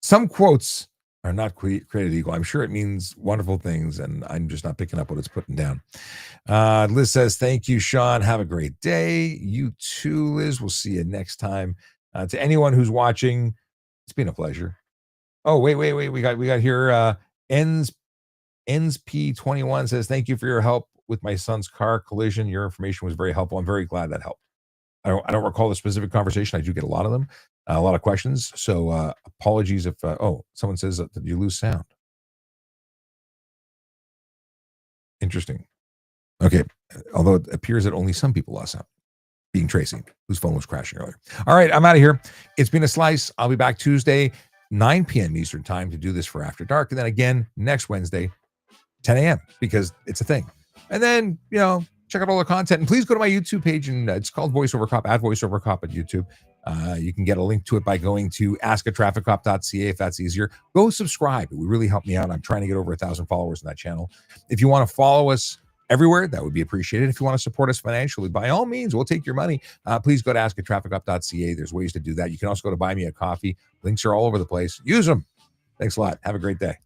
B: Some quotes are not created equal. I'm sure it means wonderful things, and I'm just not picking up what it's putting down. Liz says, thank you, Sean. Have a great day. You too, Liz. We'll see you next time. To anyone who's watching, it's been a pleasure. Oh, wait. We got here. Ends P21 says, thank you for your help with my son's car collision. Your information was very helpful. I'm very glad that helped. I don't recall the specific conversation. I do get a lot of them, a lot of questions. So apologies if, someone says, did you lose sound? Interesting. Okay. Although it appears that only some people lost sound. Being Tracy, whose phone was crashing earlier. All right, I'm out of here. It's been a slice. I'll be back Tuesday, 9 p.m. Eastern time to do this for After Dark. And then again, next Wednesday, 10 a.m. because it's a thing. And then, check out all the content. And please go to my YouTube page. And it's called VoiceOver Cop, at VoiceOver Cop at YouTube. You can get a link to it by going to askatrafficcop.ca if that's easier. Go subscribe. It would really help me out. I'm trying to get over 1,000 followers on that channel. If you want to follow us everywhere, that would be appreciated. If you want to support us financially, by all means, we'll take your money. Please go to askatrafficcop.ca. There's ways to do that. You can also go to Buy Me a Coffee. Links are all over the place. Use them. Thanks a lot. Have a great day.